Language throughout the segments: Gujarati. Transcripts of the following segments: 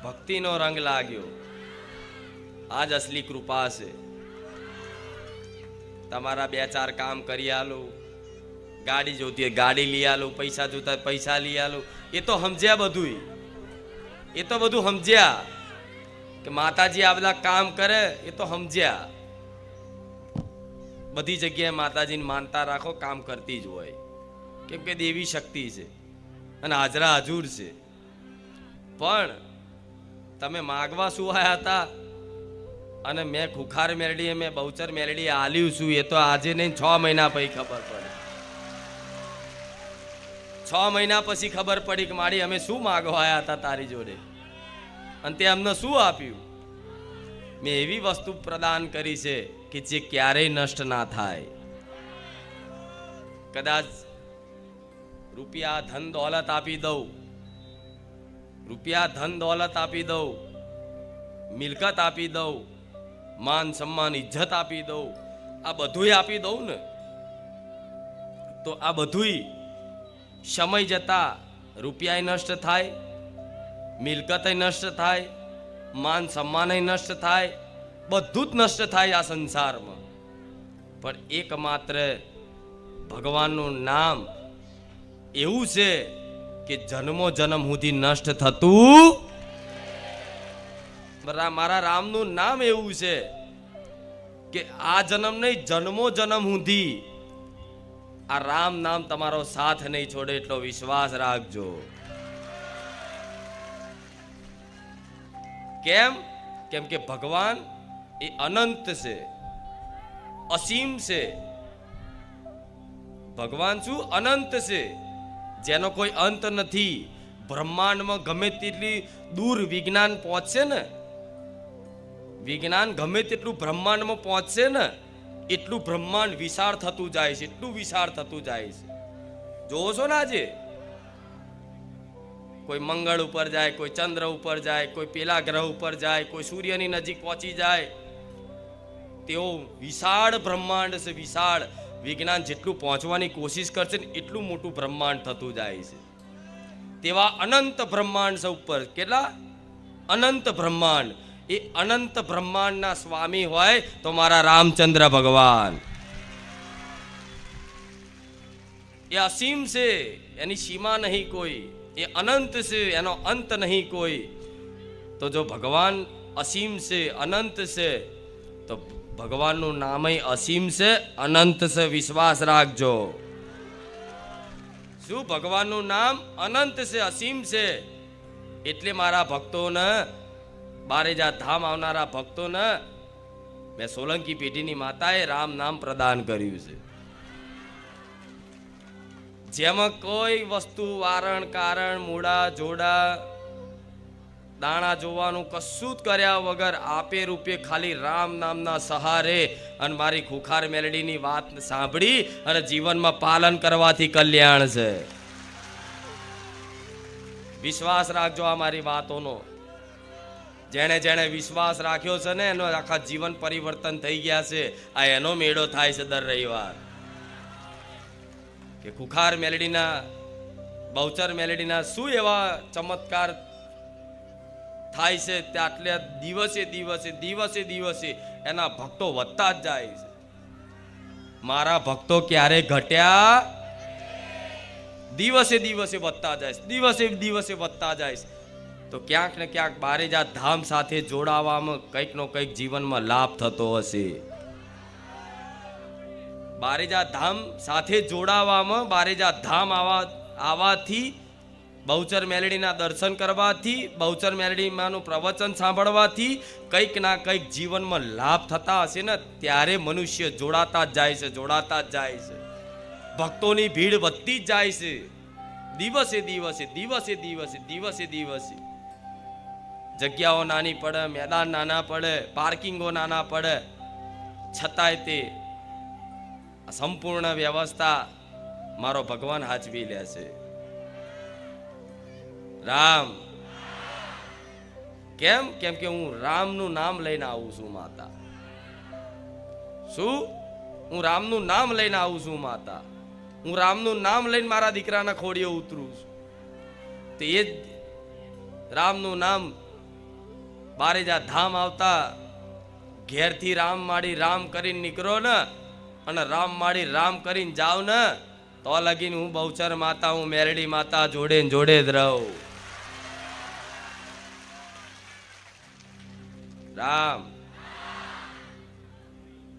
ભક્તિનો રંગ લાગ્યો. આજ અસલી કૃપા છે. તમારા 2-4 કામ કરી આલું, ગાડી જોતી હોય ગાડી લઈ આલું, પૈસા જોતા હોય પૈસા લઈ આલું. એ તો સમજ્યા બધું, એ તો બધું સમજ્યા કે માતાજી આ બધા કામ કરે. એ તો સમજ્યા. બધી જગ્યાએ માતાજીને માનતા રાખો, કામ કરતી જ હોય. કેમ કે દેવી શક્તિ છે અને હાજરા હજુર છે. પણ તમે માગવા શું આયા હતા અને મેં ખુખાર મેલડી, મેં બહુચર મેલડી આલ્યું છું, એ તો આજે નહીં 6 મહિના પછી ખબર પડી. 6 મહિના પછી ખબર પડી કે મારી અમે શું માગવા આયા હતા તારી જોડે, અને તે અમને શું આપ્યું. મેં એવી વસ્તુ પ્રદાન કરી છે કે જે ક્યારેય નષ્ટ ના થાય. કદાચ રૂપિયા ધન દોલત આપી દઉં, રૂપિયા ધન દોલત આપી દઉં, મિલકત આપી દઉં, માન સન્માન ઇજ્જત આપી દઉં, આ બધુંય આપી દઉં ને, તો આ બધુંય સમય જતા રૂપિયા નષ્ટ થાય, મિલકત નષ્ટ થાય, માન સન્માન નષ્ટ થાય, બધું જ નષ્ટ થાય આ સંસારમાં. પણ એકમાત્ર ભગવાનનું નામ એવું છે કે જન્મો જન્મ સુધી નષ્ટ થતું. મારા રામનું નામ એવું છે કે આ જન્મ નહીં, જન્મો જન્મ સુધી આ રામ નામ તમારો સાથ નહીં છોડે, એટલો વિશ્વાસ રાખજો. કેમ? કેમ કે ભગવાન એ અનંત છે, અસીમ છે. ભગવાન શું? અનંત છે, જેનો કોઈ અંત નથી. બ્રહ્માંડમાં ગમે તેટલી દૂર વિજ્ઞાન પહોંચશે ને, વિજ્ઞાન ગમે તેટલું બ્રહ્માંડમાં પહોંચશે ને, એટલું બ્રહ્માંડ વિશાળ થતું જાય છે, એટલું વિશાળ થતું જાય છે. જોવો છો ને આજે કોઈ મંગળ ઉપર જાય, કોઈ ચંદ્ર ઉપર જાય, કોઈ પેલા ગ્રહ ઉપર જાય, કોઈ સૂર્યની નજીક પહોંચી જાય. તેઓ વિશાળ બ્રહ્માંડ છે, વિશાળ. વિજ્ઞાન જેટલું પહોંચવાની કોશિશ કરશે ને એટલું મોટું બ્રહ્માંડ થતું જાય છે. તેવા અનંત બ્રહ્માંડ છે ઉપર. કેટલા અનંત બ્રહ્માંડ. એ અનંત બ્રહ્માંડના સ્વામી હોય તો મારા રામચંદ્ર ભગવાન. એ અસીમ છે, એની સીમા નહીં કોઈ. એ અનંત છે, એનો અંત નહીં કોઈ. તો જો ભગવાન અસીમ છે, અનંત છે, તો ભગવાનનું નામય અસીમ છે, અનંત છે. વિશ્વાસ રાખજો. શું? ભગવાનનું નામ અનંત છે, અસીમ છે. એટલે મારા ભક્તોને, બારેજા ધામ આવનારા ભક્તોને મેં સોલંકી પેઢીની માતાએ રામ નામ પ્રદાન કર્યું છે. જેમાં કોઈ વસ્તુ વારણ કારણ, મૂળા જોડા, દાણા જોવાનું કશું જ કર્યા વગર આપે રૂપે ખાલી રામ નામના સહારે અને મારી ખુખાર મેલડીની વાત સાંભળી અને જીવનમાં પાલન કરવાથી કલ્યાણ છે. વિશ્વાસ રાખજો આ મારી વાતોનો. જેણે જેણે વિશ્વાસ રાખ્યો છે ને, એનો આખા જીવન પરિવર્તન થઈ ગયા છે. આ એનો મેળો થાય છે દર રવિવાર. કે ખુખાર મેલડીના, બહુચર મેલડીના શું એવા ચમત્કાર થાય છે, એટલે દિવસે દિવસે દિવસે દિવસે એના ભક્તો વધતા જ જાય છે. મારા ભક્તો ક્યારે ઘટ્યા? દિવસે દિવસે વધતા જાય છે, દિવસે દિવસે વધતા જાય છે. તો ક્યાંક ને ક્યાંક બારેજા ધામ સાથે જોડાવામાં કંઈક નો કંઈક જીવનમાં લાભ થતો હશે. બારેજા ધામ સાથે જોડાવામાં, બારેજા ધામ આવવાથી, બહુચર મેલડીના દર્શન કરવાથી, બહુચર મેલડીમાંનું પ્રવચન સાંભળવાથી કંઈક ના કંઈક જીવનમાં લાભ થતા હશે ને, ત્યારે મનુષ્ય જોડાતા જ જાય છે, જોડાતા જ જાય છે. ભક્તોની ભીડ વધતી જ જાય છે દિવસે દિવસે, દિવસે દિવસે, દિવસે દિવસે. જગ્યાઓ નાની પડે, મેદાન નાના પડે, પાર્કિંગો નાના પડે, છતાંય તે સંપૂર્ણ વ્યવસ્થા મારો ભગવાન હાચવી લે છે. રામ. કેમ? કેમ કે હું રામનું નામ લઈને આવું છું માતા. શું? હું રામનું નામ લઈને આવું છું માતા. હું રામનું નામ લઈને મારા દીકરાના ખોડીએ ઉતરું છું. તો એ જ રામનું નામ બારેજા ધામ આવતા ઘેરથી રામ માડી રામ કરીને નીકળો ને અને રામ માડી રામ કરીને જાવ ને તો લગીને હું બહુચર માતા, હું મેરડી માતા જોડે ને જોડે જ રહું. રામ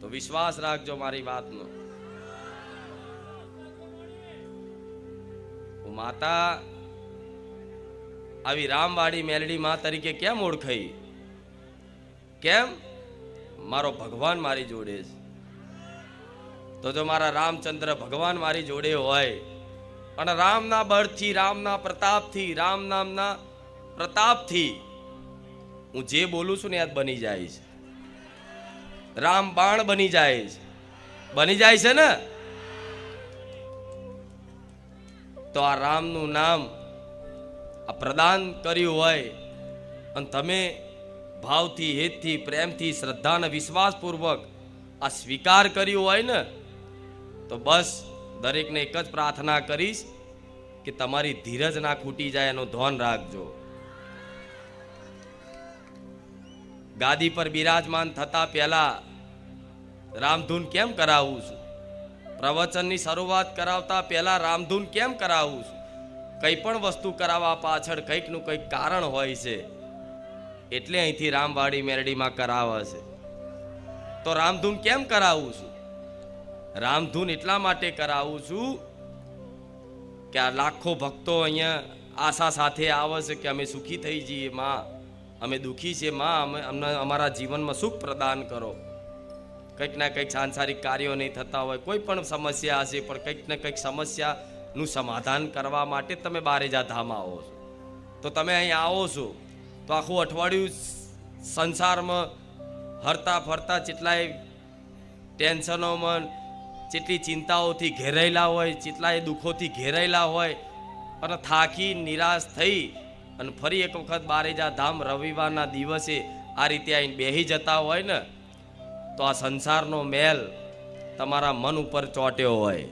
તો વિશ્વાસ રાખજો મારી વાતનો. હું માતા આવી રામવાડી મેલડી માં તરીકે કેમ ઓળખાઈ? કેમ? મારો ભગવાન મારી જોડે છે. તો જો મારા રામચંદ્ર ભગવાન મારી જોડે હોય અને રામના બળથી, રામના પ્રતાપથી, રામ નામના પ્રતાપથી હું જે બોલું છું ને યાદ બની જાય છે. રામ બાણ બની જાય છે. બની જાય છે ને? તો આ રામનું નામ આ પ્રદાન કર્યું હોય અને તમે ભાવથી, હેતથી, પ્રેમથી, શ્રદ્ધા અને વિશ્વાસપૂર્વક આ સ્વીકાર કર્યું હોય ને તો બસ દરેકને એક જ પ્રાર્થના કરીશ કે તમારી ધીરજ ના ખૂટી જાય એનું ધ્યાન રાખજો. ગાદી પર બિરાજમાન થતા પહેલા રામધૂન કેમ કરાવું છું? પ્રવચનની શરૂઆત કરાવતા પહેલા રામધૂન કેમ કરાવું છું? કઈ પણ વસ્તુ કરાવવા પાછળ કંઈક નું કંઈક કારણ હોય છે, એટલે અહીંથી રામવાડી મેરડીમાં કરાવે છે. તો રામધૂન કેમ કરાવું છું? રામધૂન એટલા માટે કરાવું છું કે આ લાખો ભક્તો અહીંયા આશા સાથે આવે છે કે અમે સુખી થઈ જઈએ માં, અમે દુઃખી છીએ માં, અમને અમારા જીવનમાં સુખ પ્રદાન કરો. કંઈક ના કંઈક સાંસારિક કાર્યો નહીં થતા હોય, કોઈ પણ સમસ્યા હશે, પણ કંઈક ને કંઈક સમસ્યાનું સમાધાન કરવા માટે તમે બારેજા ધામ આવો છો. તો તમે અહીં આવો છો તો આખું અઠવાડિયું સંસારમાં હરતા ફરતા કેટલાય ટેન્શનોમાં, જેટલી ચિંતાઓથી ઘેરાયેલા હોય, જેટલાય દુઃખોથી ઘેરાયેલા હોય અને થાકી નિરાશ થઈ અને ફરી એક વખત બારેજા ધામ રવિવારના દિવસે આ રીતે આવીને બેહી જતા હોય ને તો આ સંસારનો મેલ તમારા મન ઉપર ચોટ્યો હોય.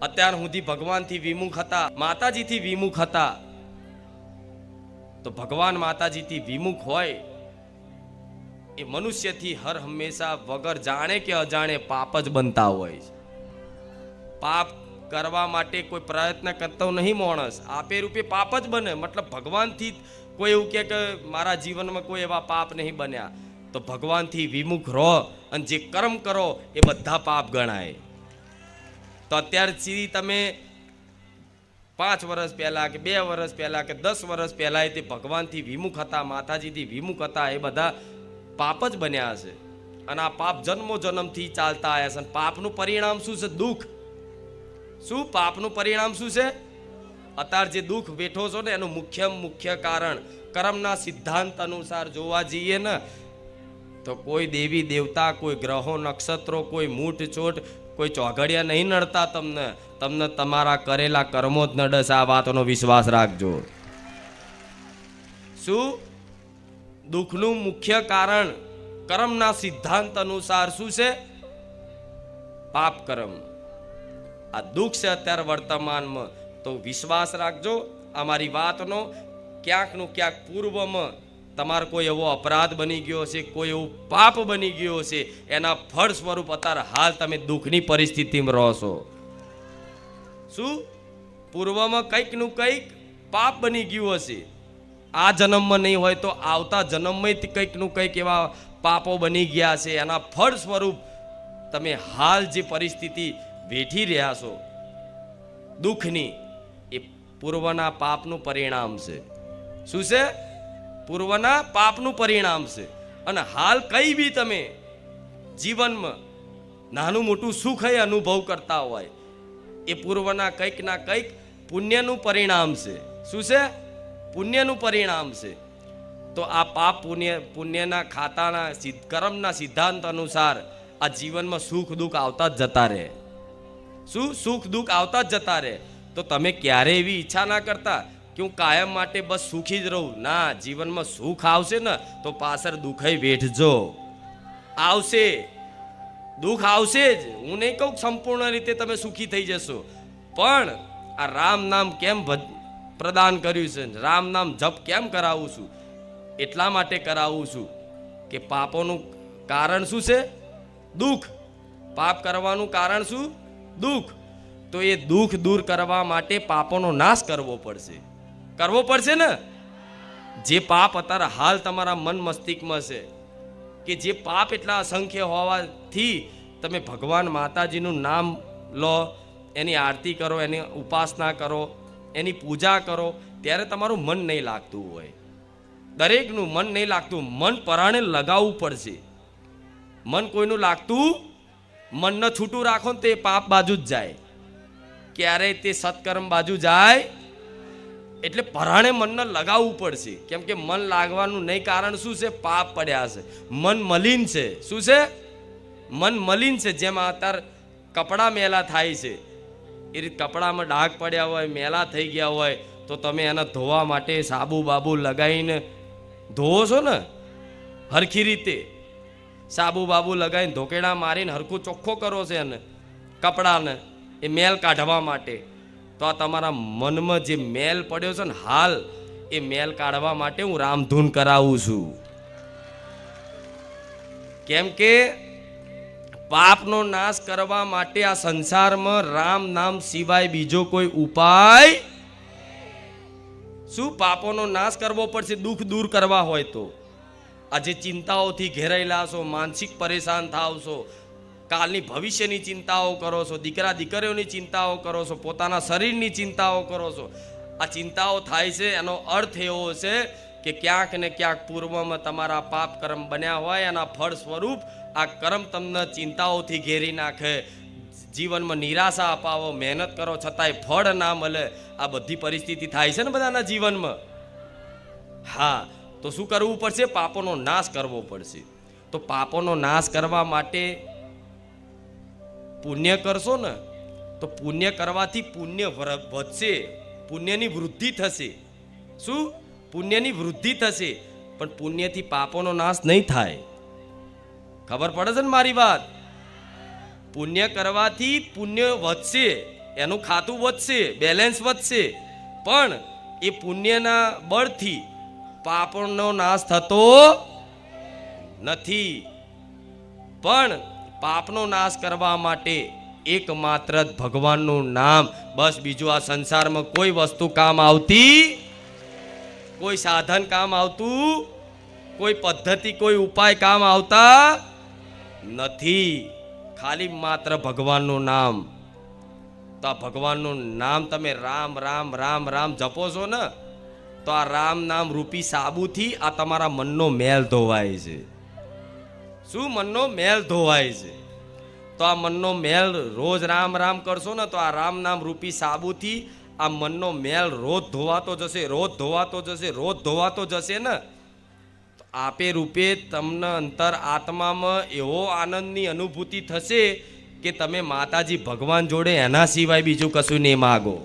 અત્યાર સુધી ભગવાનથી વિમુખ હતા, માતાજીથી વિમુખ હતા, તો ભગવાન માતાજીથી વિમુખ હોય એ મનુષ્યથી હર હંમેશા વગર જાણે કે અજાણે પાપ જ બનતા હોય છે. પાપ કરવા માટે કોઈ પ્રયત્ન કરતો નહીં માણસ, આપે રૂપે પાપ જ બને. મતલબ ભગવાનથી કોઈ એવું કે મારા જીવનમાં કોઈ એવા પાપ નહીં બન્યા, તો ભગવાનથી વિમુખ રહો અને જે કર્મ કરો એ બધા પાપ ગણાય. તો અત્યાર સુધી તમે 5 વર્ષ પહેલા કે 2 વર્ષ પહેલા કે 10 વર્ષ પહેલા તે ભગવાનથી વિમુખ હતા, માતાજીથી વિમુખ હતા, એ બધા પાપ જ બન્યા હશે. અને આ પાપ જન્મો જન્મથી ચાલતા આવ્યા છે. પાપનું પરિણામ શું છે? દુઃખ. શું પાપનું પરિણામ શું છે? અત્યારે જે દુઃખ વેઠો છો ને એનું મુખ્ય કારણ કર્મના સિદ્ધાંત અનુસાર જોવા જઈએ ને તો કોઈ દેવી દેવતા, કોઈ ગ્રહો નક્ષત્રો, કોઈ મૂઠ ચોટ, કોઈ ચોઘડિયા નહીં નડતા. તમને તમારા કરેલા કર્મો જ નડે છે. આ વાતનો વિશ્વાસ રાખજો. શું? દુઃખનું મુખ્ય કારણ કર્મના સિદ્ધાંત અનુસાર શું છે? પાપ કર્મ. આ દુઃખ છે અત્યારે વર્તમાનમાં. તો વિશ્વાસ રાખજો અમારી વાતનો. ક્યાંક નું ક્યાંક પૂર્વમાં તમારો કોઈ એવો અપરાધ બની ગયો છે, કોઈ એવું પાપ બની ગયો છે, એના ફળ સ્વરૂપ અત્યારે હાલ તમે દુઃખની પરિસ્થિતિમાં રહો છો. શું? પૂર્વમાં કંઈક નું કંઈક પાપ બની ગયું હશે. આ જન્મમાં નહીં હોય તો આવતા જન્મમાં કંઈક નું કંઈક એવા પાપો બની ગયા છે. એના ફળ સ્વરૂપ તમે હાલ જે પરિસ્થિતિ વેઠી રહ્યા છો દુઃખની, એ પૂર્વના પાપનું પરિણામ છે. શું છે? પૂર્વના પાપનું પરિણામ છે. અને હાલ કઈ બી તમે જીવનમાં નાનું મોટું સુખ એ અનુભવ કરતા હોય એ પૂર્વના કંઈક ના કંઈક પુણ્યનું પરિણામ છે. શું છે? પુણ્યનું પરિણામ છે. તો આ પાપ પુણ્યના ખાતાના કર્મના સિદ્ધાંત અનુસાર આ જીવનમાં સુખ દુઃખ આવતા જ જતા રહે. શું? સુખ દુઃખ આવતા જ જતા રહે. તો તમે ક્યારે એવી ઈચ્છા ના કરતા કે હું કાયમ માટે બસ સુખી જ રહું. ના, જીવનમાં સુખ આવશે ને તો પાછળ દુઃખ વેઠજો. આવશે, દુઃખ આવશે જ. હું નહીં કહું સંપૂર્ણ રીતે તમે સુખી થઈ જશો, પણ આ રામ નામ કેમ પ્રદાન કર્યું છે, રામ નામ જપ કેમ કરાવું છું, એટલા માટે કરાવું છું કે પાપોનું કારણ શું છે? દુઃખ. પાપ કરવાનું કારણ શું? દુઃખ. તો એ દુઃખ દૂર કરવા માટે પાપોનો નાશ કરવો પડશે. કરવો પડશે ને? જે પાપ અત્યારે હાલ તમારા મન મસ્તિષ્કમાં છે, કે જે પાપ એટલા અસંખ્ય હોવાથી તમે ભગવાન માતાજીનું નામ લો, એની આરતી કરો, એની ઉપાસના કરો, એની પૂજા કરો, ત્યારે તમારું મન નહીં લાગતું હોય. દરેકનું મન નહીં લાગતું. મન પરાણે લગાવવું પડશે. મન કોઈનું લાગતું, મનને છૂટું રાખો ને તો એ પાપ બાજુ જ જાય, ક્યારેય તે સત્કર્મ બાજુ જાય. એટલે પરાણે મનને લગાવવું પડશે. કેમ કે મન લાગવાનું નહીં કારણ શું છે? પાપ પડ્યા છે. મન મલિન છે. શું છે? મન મલિન છે. જેમાં અત્યારે કપડાં મેલા થાય છે એ રીતે કપડામાં ડાઘ પડ્યા હોય, મેલા થઈ ગયા હોય, તો તમે એને ધોવા માટે સાબુ બાબુ લગાવીને ધોવો છો ને હરખી રીતે. સાબુ બાબુ લગાવીને ધોકેડા મારીને હરખું ચોખ્ખો કરો છે એને કપડાને, એ મેલ કાઢવા માટે. તો આ તમારા મનમાં જે મેલ પડ્યો છે ને હાલ, એ મેલ કાઢવા માટે હું રામધૂન કરાવું છું. કેમ કે પાપનો નાશ કરવા માટે આ સંસારમાં રામ નામ સિવાય બીજો કોઈ ઉપાય. શું? પાપોનો નાશ કરવો પડશે દુઃખ દૂર કરવા હોય તો. આજે ચિંતાઓથી ઘેરાયેલા છો, માનસિક પરેશાન થાવ છો, કાલની ભવિષ્યની ચિંતાઓ કરો છો, દીકરા દીકરીઓની ચિંતાઓ કરો છો, પોતાના શરીરની ચિંતાઓ કરો છો. આ ચિંતાઓ થાય છે એનો અર્થ એવો છે કે ક્યાંક ને ક્યાંક પૂર્વમાં તમારા પાપ કર્મ બન્યા હોય, એના ફળ સ્વરૂપ આ કર્મ તમને ચિંતાઓથી ઘેરી નાખે, જીવનમાં નિરાશા અપાવો, મહેનત કરો છતાંય ફળ ના મળે. આ બધી પરિસ્થિતિ થાય છે ને બધાના જીવનમાં. હા, તો શું કરવું પડશે? પાપોનો નાશ કરવો પડશે. તો પાપોનો નાશ કરવા માટે પુણ્ય કરશો ને, તો પુણ્ય કરવાથી પુણ્ય વધશે, પુણ્યની વૃદ્ધિ થશે. શું? પુણ્યની વૃદ્ધિ થશે. પણ પુણ્યથી પાપોનો નાશ નહીં થાય. ખબર પડે છે ને મારી વાત? પુણ્ય કરવાથી પુણ્ય વધશે, એનું ખાતું વધશે, બેલેન્સ વધશે, પણ એ પુણ્યના બળથી પાપનો નાશ થતો નથી. પણ પાપનો નાશ કરવા માટે એકમાત્ર ભગવાનનું નામ, બસ. બીજું આ સંસારમાં કોઈ વસ્તુ કામ આવતી, કોઈ સાધન કામ આવતું, કોઈ પદ્ધતિ, કોઈ ઉપાય કામ આવતા નથી. ખાલી માત્ર ભગવાનનું નામ. તો આ ભગવાનનું નામ તમે રામ રામ રામ રામ જપો છો ને, તો આ રામ નામ રૂપી સાબુથી આ તમારા મનનો મેલ ધોવાય છે. શું? મનનો મેલ ધોવાય છે. તો આ મનનો મેલ રોજ રામ રામ કરશો ને, તો આ રામ નામ રૂપી સાબુથી આ મનનો મેલ રોજ ધોવાતો જશે, રોજ ધોવાતો જશે, રોજ ધોવાતો જશે ને. તો આપે રૂપે તમને અંતર આત્મામાં એવો આનંદની અનુભૂતિ થશે કે તમે માતાજી ભગવાન જોડે એના સિવાય બીજું કશું નહીં માગો.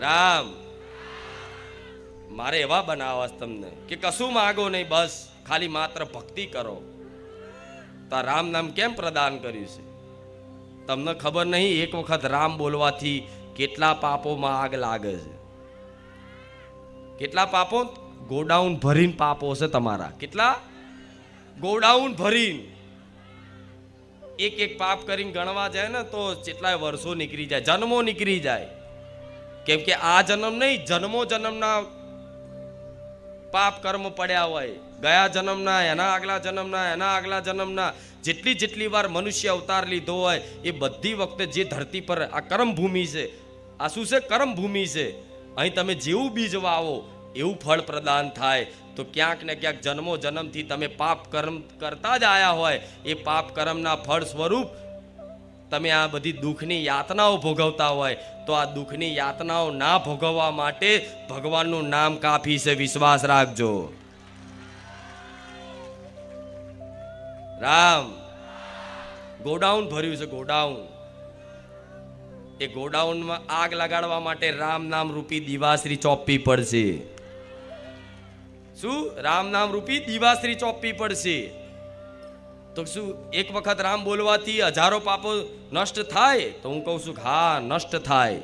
રામ મારે એવા બનાવવા તમને કે કશું માગો નહીં, બસ ખાલી માત્ર ભક્તિ કરો. તો રામ નામ કેમ પ્રદાન કર્યું છે તમને ખબર નહીં? એક વખત રામ બોલવાથી કેટલા પાપોમાં આગ લાગે છે. કેટલા પાપો? ગોડાઉન ભરીને પાપો છે તમારા. કેટલા? ગોડાઉન ભરીને. એક એક પાપ કરીને ગણવા જાય ને તો કેટલાય વર્ષો નીકળી જાય, જન્મો નીકળી જાય. કેમ કે આ જન્મ નહીં, જન્મો જન્મના પાપ કર્મ પડ્યા હોય, ગયા જન્મના, એના આગલા જન્મના, એના આગલા જન્મના. જેટલી વાર મનુષ્ય અવતાર લીધો હોય એ બધી વખતે જે ધરતી પર આ કર્મભૂમિ છે, આ શું છે? કર્મભૂમિ છે. અહીં તમે જેવું બીજ વાવો એવું ફળ પ્રદાન થાય. તો ક્યાંક ને ક્યાંક જન્મો જન્મથી તમે પાપ કર્મ કરતા જ આવ્યા હોય, એ પાપ કર્મના ફળ સ્વરૂપ તમે આ બધી દુઃખની યાતનાઓ ભોગવતા હોય. તો આ દુઃખની યાતનાઓ ના ભોગવવા માટે ભગવાનનું નામ કાફી છે. વિશ્વાસ રાખજો. રામ ગોડાઉન ભર્યું છે, ગોડાઉન. એ ગોડાઉનમાં આગ લગાડવા માટે રામ નામ રૂપી દિવાશ્રી ચોપવી પડશે. શું? રામ નામ રૂપી દિવાશ્રી ચોપવી પડશે. તો શું એક વખત રામ બોલવાથી હજારો પાપો નષ્ટ થાય? તો હું કહું છું હા, નષ્ટ થાય,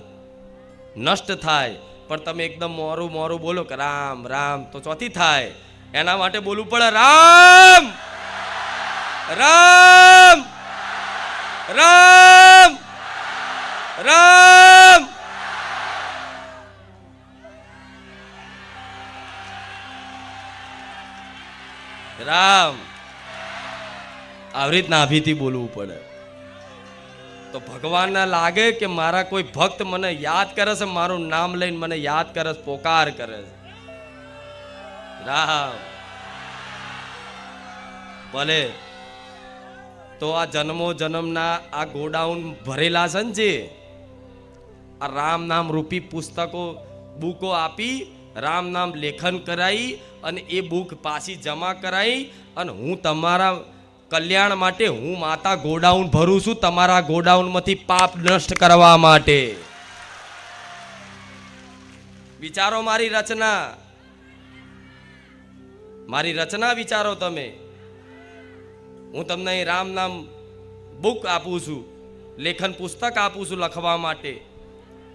નષ્ટ થાય. પણ તમે એકદમ મોરું મોરું બોલો કે રામ રામ તો ચોથી થાય. એના માટે બોલવું પડે રામ રામ રામ રામ. રામ આવી રીતના નાભીથી બોલવું પડે. તો ભગવાનને લાગે કે મારા કોઈ ભક્ત મને યાદ કરે છે, મારું નામ લઈને મને યાદ કરે છે, પોકાર કરે છે. રામ ભલે તો આ જન્મો જન્મના આ ગોડાઉન ભરેલા છે ને, જે આ રામ નામ રૂપી પુસ્તકો બુકો આપી, રામ નામ લેખન કરાઈ અને એ બુક પાછી જમા કરાઈ, અને હું તમારા કલ્યાણ માટે હું માતા ગોડાઉન ભરું છું, તમારા ગોડાઉનમાંથી પાપ નષ્ટ કરવા માટે. વિચારો મારી રચના, મારી રચના વિચારો તમે. હું તમને રામ નામ બુક આપું છું, લેખન પુસ્તક આપું છું લખવા માટે,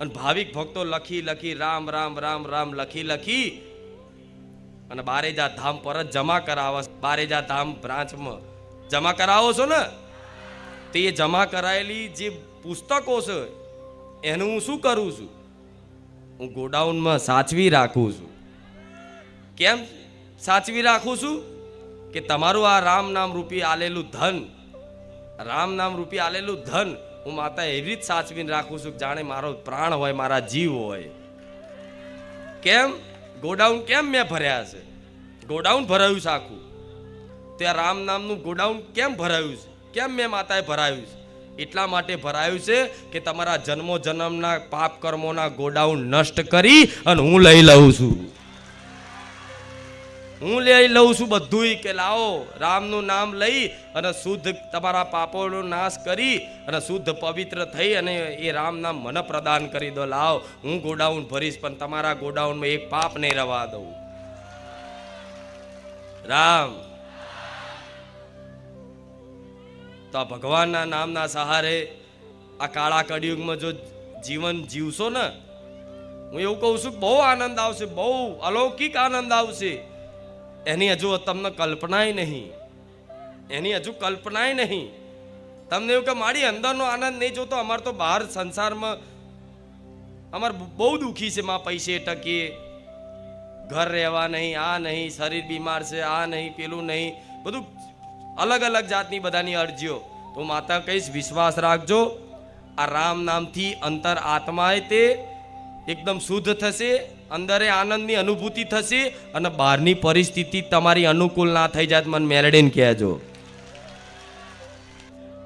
અને ભાવિક ભક્તો લખી લખી રામ રામ રામ રામ લખી લખી અને બારેજા ધામ પર જ જમા કરાવો. બારેજા ધામ બ્રાન્ચમાં જમા કરાવો છો ને, તે જમા કરાયેલી જે પુસ્તકો છે એનું હું શું કરું છું? હું ગોડાઉનમાં સાચવી રાખું છું. કેમ સાચવી રાખું છું? કે તમારું આ રામ નામ રૂપી આલેલું ધન, રામ નામ રૂપી આલેલું ધન હું માતા એવી રીત સાચવીને રાખું છું જાણે મારો પ્રાણ હોય, મારા જીવ હોય. કેમ ગોડાઉન કેમ મેં ભર્યા છે? ગોડાઉન ભરાયું છે આખું. ત્યાં રામ નામનું ગોડાઉન કેમ ભરાયું છે? કેમ મેં માતાએ ભરાયું છે? એટલા માટે ભરાયું છે કે તમારા જન્મો જન્મના પાપ કર્મોના ગોડાઉન નષ્ટ કરી અને હું લઈ લઉં છું. હું લઈ લઉં છું બધું, કે લાવો રામનું નામ લઈ અને શુદ્ધ તમારા પાપોનો નાશ કરી અને શુદ્ધ પવિત્ર થઈ અને એ રામ નામ મને પ્રદાન કરી દો. લાવો હું ગોડાઉન ભરીશ, પણ તમારા ગોડાઉનમાં એક પાપ નહીં રવા દઉં. રામ તો આ ભગવાનના નામના સહારે આ કાળા કળિયુગમાં જો જીવન જીવશો ને, હું એવું કહું છું બહુ આનંદ આવશે, બહુ અલૌકિક આનંદ આવશે. એની હજુ તમને કલ્પનાય નહીં, એની હજુ કલ્પનાય નહીં. તમને એવું કે મારી અંદરનો આનંદ નહીં જોતો, અમારે તો બહાર સંસારમાં અમારે બહુ દુઃખી છે, માં પૈસે ટકીએ, ઘર રહેવા નહીં, આ નહીં, શરીર બીમાર છે, આ નહીં, પેલું નહીં, બધું અલગ અલગ જાતની બધાની અરજીઓ. તો માતા કહીશ વિશ્વાસ રાખજો, આ રામ નામથી અંતર આત્માએ તે એકદમ શુદ્ધ થશે, અંદરે આનંદની અનુભૂતિ થશે અને બહારની પરિસ્થિતિ તમારી અનુકૂળ ના થઈ જાય. મને મેલડીને કહેજો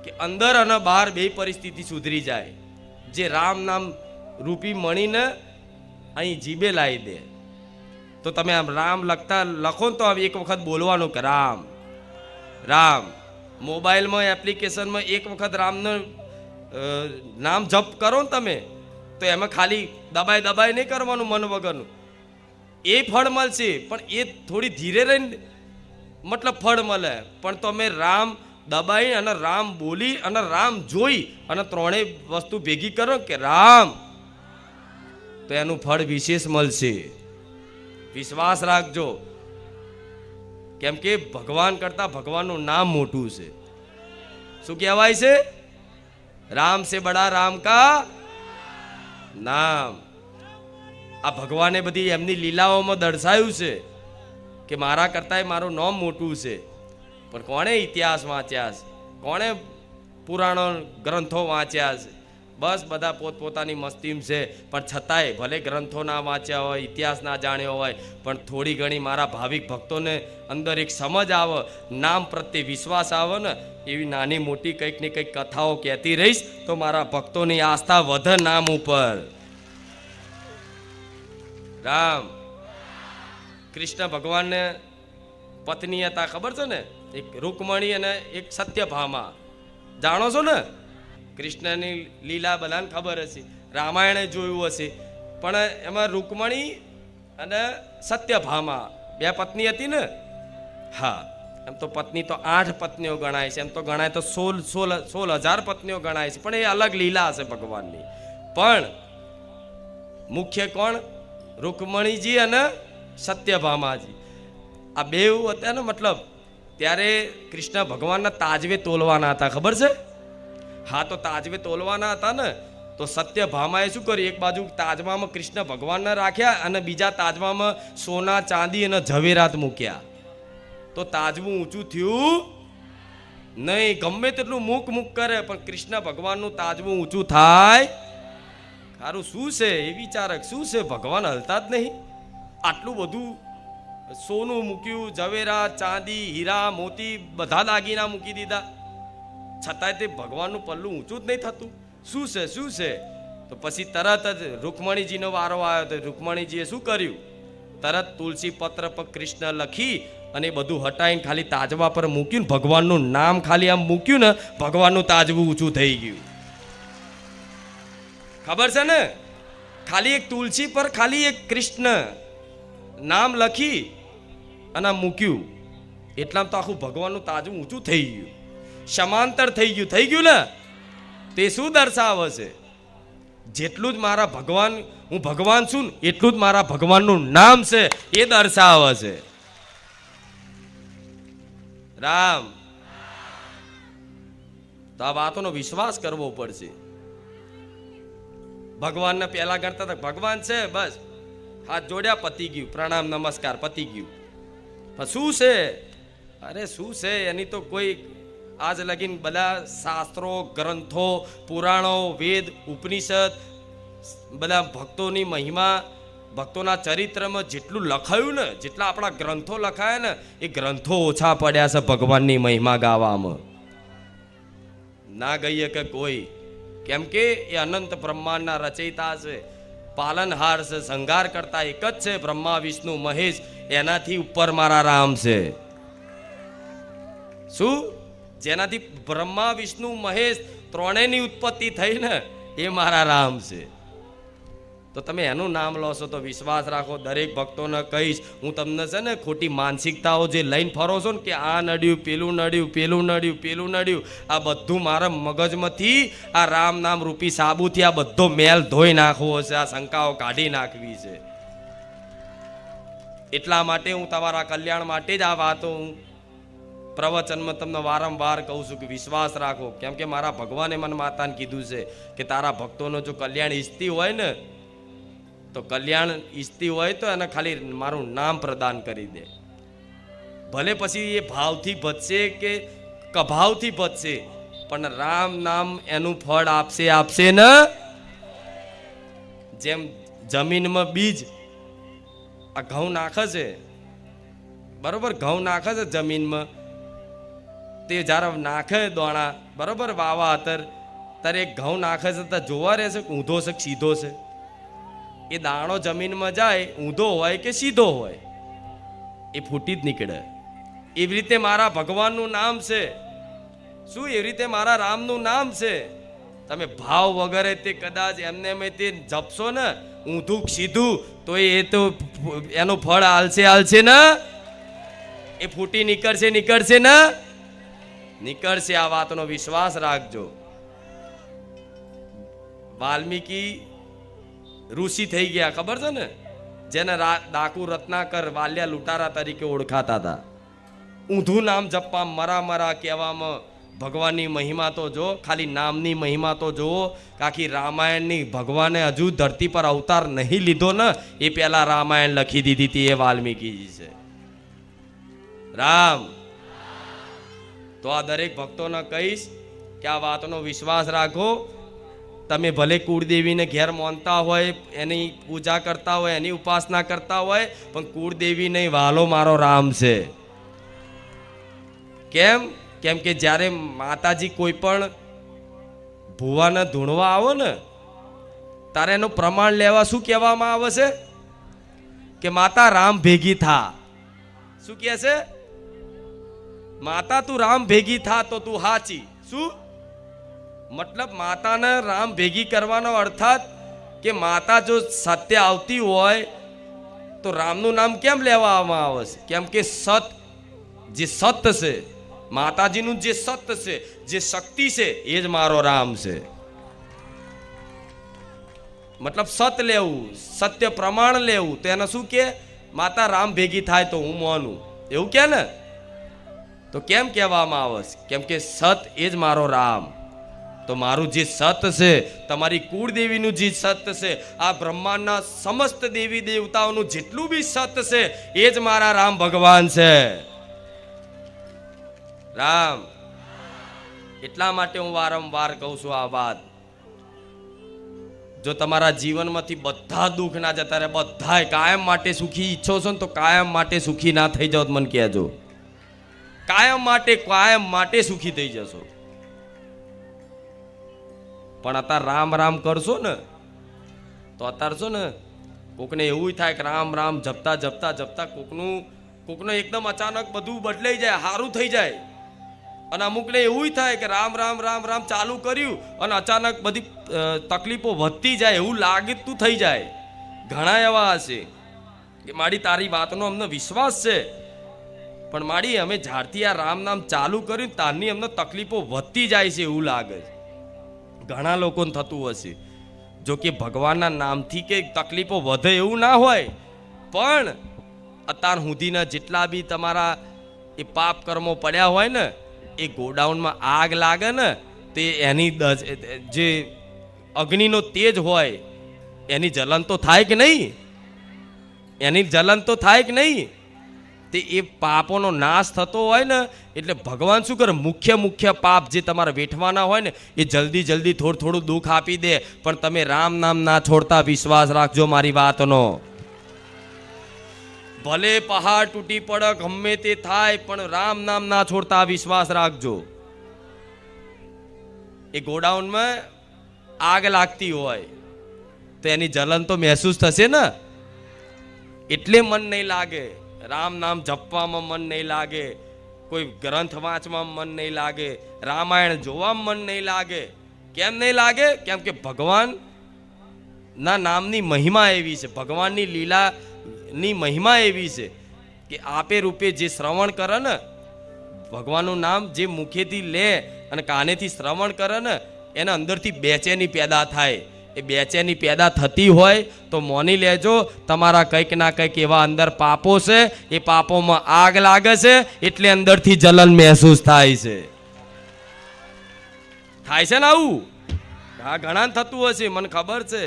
કે અંદર અને બહાર બે પરિસ્થિતિ સુધરી જાય. જે રામ નામ રૂપી મણીને અહીં જીભે લાવી દે. તો તમે આમ રામ લખતા લખો ને તો એક વખત બોલવાનું કે રામ રામ. મોબાઈલમાં એપ્લિકેશનમાં એક વખત રામનું નામ જપ કરો ને તમે, તો એમાં ખાલી દબાઈ દબાઈ નહીં કરવાનું મન વગરનું. એ ફળ મળશે, પણ એ થોડી ધીરે રહીને મતલબ ફળ મળે. પણ તમે રામ દબાઈ અને રામ બોલી અને રામ જોઈ અને ત્રણેય વસ્તુ ભેગી કરો કે રામ, તો એનું ફળ વિશેષ મળશે. વિશ્વાસ રાખજો, કેમ કે ભગવાન કરતા ભગવાનનું નામ મોટું છે. શું કહેવાય છે? રામ સે બડા રામ કા નામ. આ ભગવાને બધી એમની લીલાઓમાં દર્શાવ્યું છે કે મારા કરતા મારું નામ મોટું છે. પણ કોણે ઇતિહાસ વાંચ્યા છે? કોણે પુરાણો ગ્રંથો વાંચ્યા છે? બસ બધા પોતપોતાની મસ્તીમ છે. પણ છતાંય ભલે ગ્રંથો ના વાંચ્યા હોય, ઇતિહાસ ના જાણ્યો હોય, પણ થોડી ઘણી મારા ભાવિક ભક્તોને અંદર એક સમજ આવે, નામ પ્રત્યે વિશ્વાસ આવે ને, એવી નાની મોટી કંઈક ને કંઈક કથાઓ કહેતી રહીશ તો મારા ભક્તોની આસ્થા વધે નામ ઉપર. રામ કૃષ્ણ ભગવાનને પત્ની હતા, ખબર છે ને? એક રૂકમણી અને એક સત્યભામા. જાણો છો ને? કૃષ્ણની લીલા બધાને ખબર હશે, રામાયણે જોયું હશે. પણ એમાં રૂકમણી અને સત્યભામા બે પત્ની હતી ને. હા, એમ તો પત્ની તો 8 પત્નીઓ ગણાય છે, એમ તો ગણાય તો 16,000 પત્નીઓ ગણાય છે, પણ એ અલગ લીલા હશે ભગવાનની. પણ મુખ્ય કોણ? રૂકમણીજી અને સત્યભામાજી આ બેવ હતા ને, મતલબ ત્યારે કૃષ્ણ ભગવાનના તાજવે તોલવાના હતા, ખબર છે? હા, તો તાજવે તોલવાના હતા ને, તો સત્યભામાએ શું કર્યું, એક બાજુ તાજવામાં કૃષ્ણ ભગવાનને રાખ્યા અને બીજા તાજવામાં સોના ચાંદી અને ઝવેરાત મૂક્યા. તો તાજવું ઊંચું થયું નહીં. ગમે તેટલું મૂક કરે પણ કૃષ્ણ ભગવાનનું તાજવું ઊંચું થાય સારું. શું છે એ વિચારક, શું છે, ભગવાન હલતા જ નહીં. આટલું બધું સોનું મૂક્યું, ઝવેરાત, ચાંદી, હીરા, મોતી બધા દાગીના મૂકી દીધા, છતાંય તે ભગવાનનું પલ્લું ઊંચું જ નહીં થતું. શું છે, શું છે? તો પછી તરત જ રૂકમણીજીનો વારો આવ્યો. તો રૂકમણીજીએ શું કર્યું, તરત તુલસી પત્ર પર કૃષ્ણ લખી અને બધું હટાવીને ખાલી તાજવા પર મૂક્યું ને ભગવાનનું નામ ખાલી આમ મૂક્યું ને, ભગવાનનું તાજવું ઊંચું થઈ ગયું. ખબર છે ને? ખાલી એક તુલસી પર ખાલી એક કૃષ્ણ નામ લખી અને મૂક્યું, એટલામાં તો આખું ભગવાનનું તાજવું ઊંચું થઈ ગયું, સમાંતર થઈ ગયું ને. તે શું દર્શાવે છે? જેટલું જ મારા ભગવાન, હું ભગવાન છું ને એટલું જ મારા ભગવાનનું નામ છે એ દર્શાવે છે. રામ. તો આ વાતોનો વિશ્વાસ કરવો પડશે. ભગવાનને પહેલા ગણતા હતા ભગવાન છે, બસ હાથ જોડ્યા, પતી ગયું, પ્રણામ નમસ્કાર, પતી ગયું. શું છે? અરે શું છે એની તો કોઈ આજ લગીન બધા શાસ્ત્રો, ગ્રંથો, પુરાણો, વેદ, ઉપનિષદ, બધા ભક્તોની મહિમા, ભક્તોના ચરિત્રમાં જેટલું લખાયું ને, જેટલા આપણા ગ્રંથો લખાયા ને, એ ગ્રંથો ઓછા પડ્યા છે ભગવાનની મહિમા ગાવામાં. ના ગઈએ કે કોઈ, કેમ કે એ અનંત બ્રહ્માંડના રચયિતા છે, પાલનહાર છે, સંહાર કરતા એક જ છે, બ્રહ્મા વિષ્ણુ મહેશ. એનાથી ઉપર મારા રામ છે. શું? જેનાથી બ્રહ્મા વિષ્ણુ મહેશ ત્રણેયની ઉત્પત્તિ થઈ ને, એ મારા રામ છે. તો તમે એનું નામ લો છો તો વિશ્વાસ રાખો. દરેક ભક્તોને કહીશ, હું તમને છે ને ખોટી માનસિકતાઓ જે લઈને ફરો છો ને કે આ નડ્યું, પેલું નડ્યું, પેલું નડ્યું, પેલું નડ્યું, આ બધું મારા મગજમાંથી આ રામ નામ રૂપી સાબુથી આ બધો મેલ ધોઈ નાખવો છે, આ શંકાઓ કાઢી નાખવી છે. એટલા માટે હું તમારા કલ્યાણ માટે જ આ વાતો હું પ્રવચનમાં તમને વારંવાર કહું છું કે વિશ્વાસ રાખો. કેમ કે મારા ભગવાને મને માતાને કીધું છે કે તારા ભક્તોનો જો કલ્યાણ ઈચ્છતી હોય ને, તો કલ્યાણ ઈચ્છતી હોય તો એને ખાલી મારું નામ પ્રદાન કરી દે. ભલે પછી એ ભાવથી ભજશે કે કભાવથી ભજશે, પણ રામ નામ એનું ફળ આપશે ને. જેમ જમીનમાં બીજ, આ ઘઉં નાખે છે, બરોબર, ઘઉં નાખે છે જમીનમાં, તે જ્યારે નાખે દોણા, બરોબર, વાવા અત્યારે ત્યારે એક ઘઉં નાખે છે તો જોવા રહેશે કે ઊંધો છે કે સીધો છે. એ દાણો જમીનમાં જાય, ઊંધો હોય કે સીધો હોય, એ ફૂટી જ નીકળે. એવી રીતે મારા ભગવાનનું નામ છે. શું? એવી રીતે મારા રામનું નામ છે. તમે ભાવ વગરે તે કદાચ એમને મેં તે જપશો ને, ઊંધું સીધું, તો એ તો એનું ફળ હાલશે ને, એ ફૂટી નીકળશે ને, નીકળશે. આ વાતનો વિશ્વાસ રાખજો. વાલ્મીકી ઋષિ થઈ ગયા, ખબર છે ને? જેને ડાકુ રત્નાકર વાલ્યા લૂંટારા તરીકે ઓળખાતા હતા. ઊંધું નામ જપવા, મરા કહેવામાં ભગવાનની મહિમા તો જો, ખાલી નામની મહિમા તો જુઓ. આખી રામાયણની ભગવાને હજુ ધરતી પર અવતાર નહીં લીધો ને, એ પહેલા રામાયણ લખી દીધી હતી, એ વાલ્મીકીજી છે. રામ. તો આ દરેક ભક્તોને કહીશ કે આ વાતનો વિશ્વાસ રાખો. તમે ભલે કુળદેવીને ઘેર માનતા હોય, એની પૂજા કરતા હોય, એની ઉપાસના કરતા હોય, પણ કુળદેવી નહીં, વાલો મારો રામ છે. કેમ કે જ્યારે માતાજી કોઈ પણ ભુવાને ધૂણવા આવો ને, તારે એનું પ્રમાણ લેવા શું કહેવામાં આવે છે કે માતા રામ ભેગી થા. શું કહે છે? માતા તું રામ ભેગી થા તો તું હાચી. શું મતલબ? માતાને રામ ભેગી કરવાનો અર્થાત કે માતા જો સત્ય આવતી હોય તો રામનું નામ કેમ લેવામાં આવે છે? કેમ કે સત, જે સત્ય છે, માતાજીનું જે સત્ય છે, જે શક્તિ છે, એ જ મારો રામ છે. મતલબ સત લેવું, સત્ય પ્રમાણ લેવું. તો એને શું કે? માતા રામ ભેગી થાય તો હું મોનું, એવું કે ને? તો કેમ કહેવામાં આવે? કેમ કે સત એ જ મારો રામ. તો મારું જે સત છે, તમારી કુળદેવીનું જે સત છે, આ બ્રહ્માંડના સમસ્ત દેવી દેવતાઓનું જેટલું બી સત છે, એ જ મારા રામ ભગવાન છે. રામ. એટલા માટે હું વારંવાર કહું છું આ વાત. જો તમારા જીવનમાંથી બધા દુઃખ ના જતા રહે, બધા કાયમ માટે સુખી ઈચ્છો છો ને, તો કાયમ માટે સુખી ના થઈ જાઓ મને કહેજો. કાયમ માટે સુખી થઈ જશો. પણ અત્યારે રામ રામ કરશો ને, તો અત્યારે છો ને કોકને એવું થાય કે રામ રામ જપતા જપતા જપતા કોકનું એકદમ અચાનક બધું બદલાઈ જાય, સારું થઈ જાય. અને અમુકને એવું થાય કે રામ રામ રામ રામ ચાલુ કર્યું અને અચાનક બધી તકલીફો વધતી જાય, એવું લાગતું થઈ જાય. ઘણા એવા હશે કે મારી તારી વાતનો અમને વિશ્વાસ છે, પણ મારી અમે જ્યારથી આ રામ નામ ચાલુ કર્યું ત્યારની અમને તકલીફો વધતી જાય છે એવું લાગે છે. ઘણા લોકોને થતું હશે. જો કે ભગવાનના નામથી કે તકલીફો વધે એવું ના હોય, પણ અત્યાર સુધીના જેટલા બી તમારા એ પાપ કર્મો પડ્યા હોય ને, એ ગોડાઉનમાં આગ લાગે ને, તે એની જે અગ્નિનો તેજ હોય એની જલન તો થાય કે નહીં? એની જલન તો થાય કે નહીં? તે એ પાપોનો નાશ થતો હોય ને, એટલે ભગવાન શું કરે? મુખ્ય પાપ જે તમારે વેઠવાના હોય ને, એ જલ્દી થોડું દુઃખ આપી દે. પણ તમે રામ નામ ના છોડતા, વિશ્વાસ રાખજો મારી વાતનો. ભલે પહાડ તૂટી પડે, ગમે તે થાય, પણ રામ નામ ના છોડતા, વિશ્વાસ રાખજો. એ ગોડાઉનમાં આગ લાગતી હોય તો એની જલન તો મહેસૂસ થશે ને, એટલે મન નહીં લાગે. રામ નામ જપવામાં મન નહીં લાગે, કોઈ ગ્રંથ વાંચવામાં મન નહીં લાગે, રામાયણ જોવામાં મન નહીં લાગે. કેમ નહીં લાગે? કેમ કે ભગવાન ના નામની મહિમા એવી છે, ભગવાનની લીલાની મહિમા એવી છે કે આપે રૂપે જે શ્રવણ કરે ને, ભગવાનનું નામ જે મુખેથી લે અને કાનેથી શ્રવણ કરે ને, એના અંદરથી બેચેની પેદા થાય. એ બેચેની પેદા થતી હોય તો મોની લેજો, તમારા કંઈક ના કંઈક એવા અંદર પાપો છે, એ પાપોમાં આગ લાગે છે, એટલે અંદરથી જલન મહેસૂસ થાય છે. થાય છે ને આવું? હા, ઘણા થતું હશે, મને ખબર છે.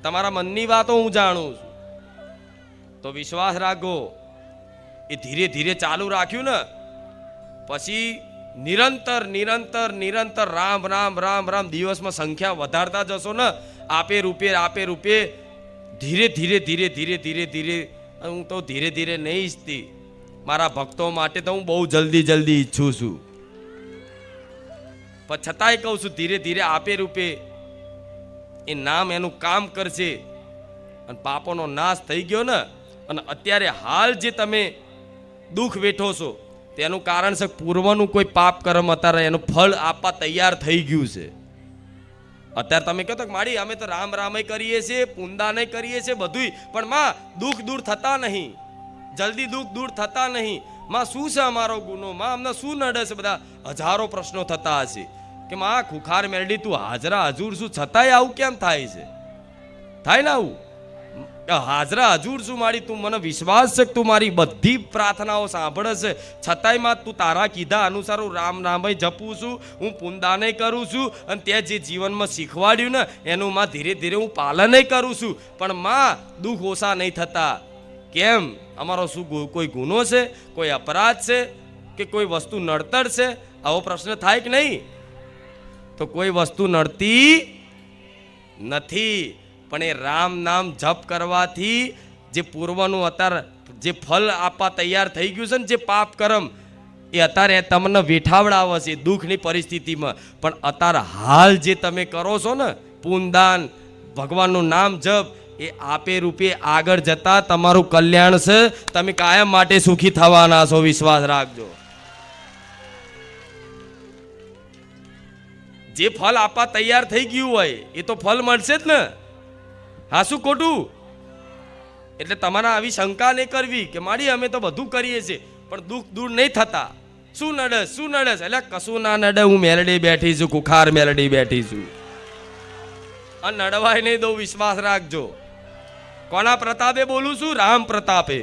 તમારા મનની વાતો હું જાણું છું. તો વિશ્વાસ રાખો. એ ધીરે ધીરે ચાલુ રાખ્યું ને, પછી નિરંતર રામ રામ રામ રામ દિવસમાં સંખ્યા વધારતા જશો ને, આપે રૂપે ધીરે ધીરે હું તો ધીરે નહીં ઈચ્છતી. મારા ભક્તો માટે તો હું બહુ જલ્દી ઈચ્છું છું, પણ છતાંય કહું છું ધીરે આપે રૂપે એ નામ એનું કામ કરશે. અને પાપોનો નાશ થઈ ગયો ને, અને અત્યારે હાલ જે તમે દુઃખ વેઠો છો તેનું કારણ છે પૂર્વનું કોઈ પાપ કર્મ અત્યારે એનું ફળ આપવા તૈયાર થઈ ગયું છે. અત્યારે તમે કહો તો માડી અમે તો રામ રામય કરીએ છીએ, પુંદાને કરીએ છીએ બધું, પણ માં દુઃખ દૂર થતા નહીં, જલ્દી દુઃખ દૂર થતા નહીં. માં શું છે અમારો ગુનો? માં અમને શું નડે છે? બધા હજારો પ્રશ્નો થતા હશે કે માં ખુખાર મેરડી તું હાજરા હજુર છું, છતાંય આવું કેમ થાય છે? થાય ને આવું? હાજરા હજુર છું મારી, તું મને વિશ્વાસ છે કે તું મારી બધી પ્રાર્થનાઓ સાંભળે છે, છતાંય માં તું તારા કીધા અનુસાર હું રામ નામય જપું છું, હું પુંદાને કરું છું, અને તે જે જીવનમાં શીખવાડ્યું ને એનું માં ધીરે હું પાલન કરું છું, પણ માં દુઃખ ઓછા નહીં થતા. કેમ? અમારો શું કોઈ ગુનો છે, કોઈ અપરાધ છે, કે કોઈ વસ્તુ નડતર છે? આવો પ્રશ્ન થાય કે નહીં? તો કોઈ વસ્તુ નડતી નથી, પણ એ રામ નામ જપ કરવાથી જે પૂર્વનું અત્યારે જે ફળ આપવા તૈયાર થઈ ગયું છે ને, જે પાપ કર્મ એ અત્યારે તમને વેઠાવડાવે છે દુઃખની પરિસ્થિતિમાં, પણ અત્યારે હાલ જે તમે કરો છો ને પુનદાન, ભગવાનનું નામ જપ, એ આપે રૂપે આગળ જતા તમારું કલ્યાણ છે. તમે કાયમ માટે સુખી થવાના છો, વિશ્વાસ રાખજો. જે ફળ આપવા તૈયાર થઈ ગયું હોય એ તો ફળ મળશે જ ને. હા, શું ખોટું? એટલે તમારા આવી શંકા નહીં કરવી કે મારી અમે તો બધું કરીએ છીએ પણ દુઃખ દૂર નહીં થતા. શું નડે? એટલે કશું ના નડે, હું મેલડી બેઠી છું, કુખાર મેલડી બેઠી છું. અને નડવાય નહીં દઉં, વિશ્વાસ રાખજો. કોના પ્રતાપે બોલું છું? રામ પ્રતાપે.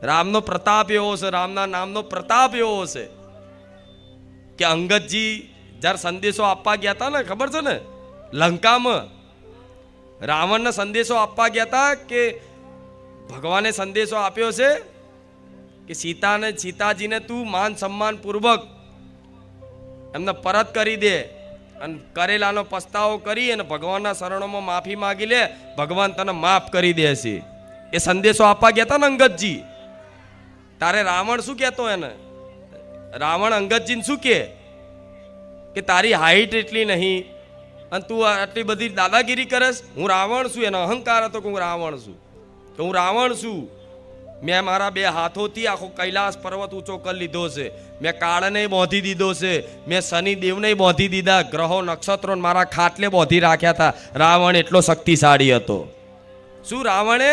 રામનો પ્રતાપ એવો છે, રામના નામનો પ્રતાપ એવો છે કે અંગદજી જ્યારે સંદેશો આપવા ગયા હતા ને, ખબર છે ને, લંકામાં રાવણને સંદેશો આપવા ગયા હતા કે ભગવાને સંદેશો આપ્યો છે કે સીતાજીને તું માન સન્માન પૂર્વક એમને પરત કરી દે અને કરેલાનો પસ્તાવો કરી અને ભગવાનના શરણોમાં માફી માગી લે, ભગવાન તને માફ કરી દેશે. એ સંદેશો આપવા ગયા હતા ને અંગદજી. તારે રાવણ શું કહેતો એને? રાવણ અંગદજીને શું કે તારી હાઈટ એટલી નહીં અને તું આટલી બધી દાદાગીરી કરેસ? હું રાવણ છું. એનો અહંકાર હતો કે હું રાવણ છું, કે હું રાવણ છું. મેં મારા 2 હાથોથી આખો કૈલાસ પર્વત ઊંચો કરી લીધો છે. મેં કાળને બાંધી દીધો છે. મેં શનિદેવને બાંધી દીધા. ગ્રહો નક્ષત્રો મારા ખાટલે બાંધી રાખ્યા હતા. રાવણ એટલો શક્તિશાળી હતો. શું રાવણે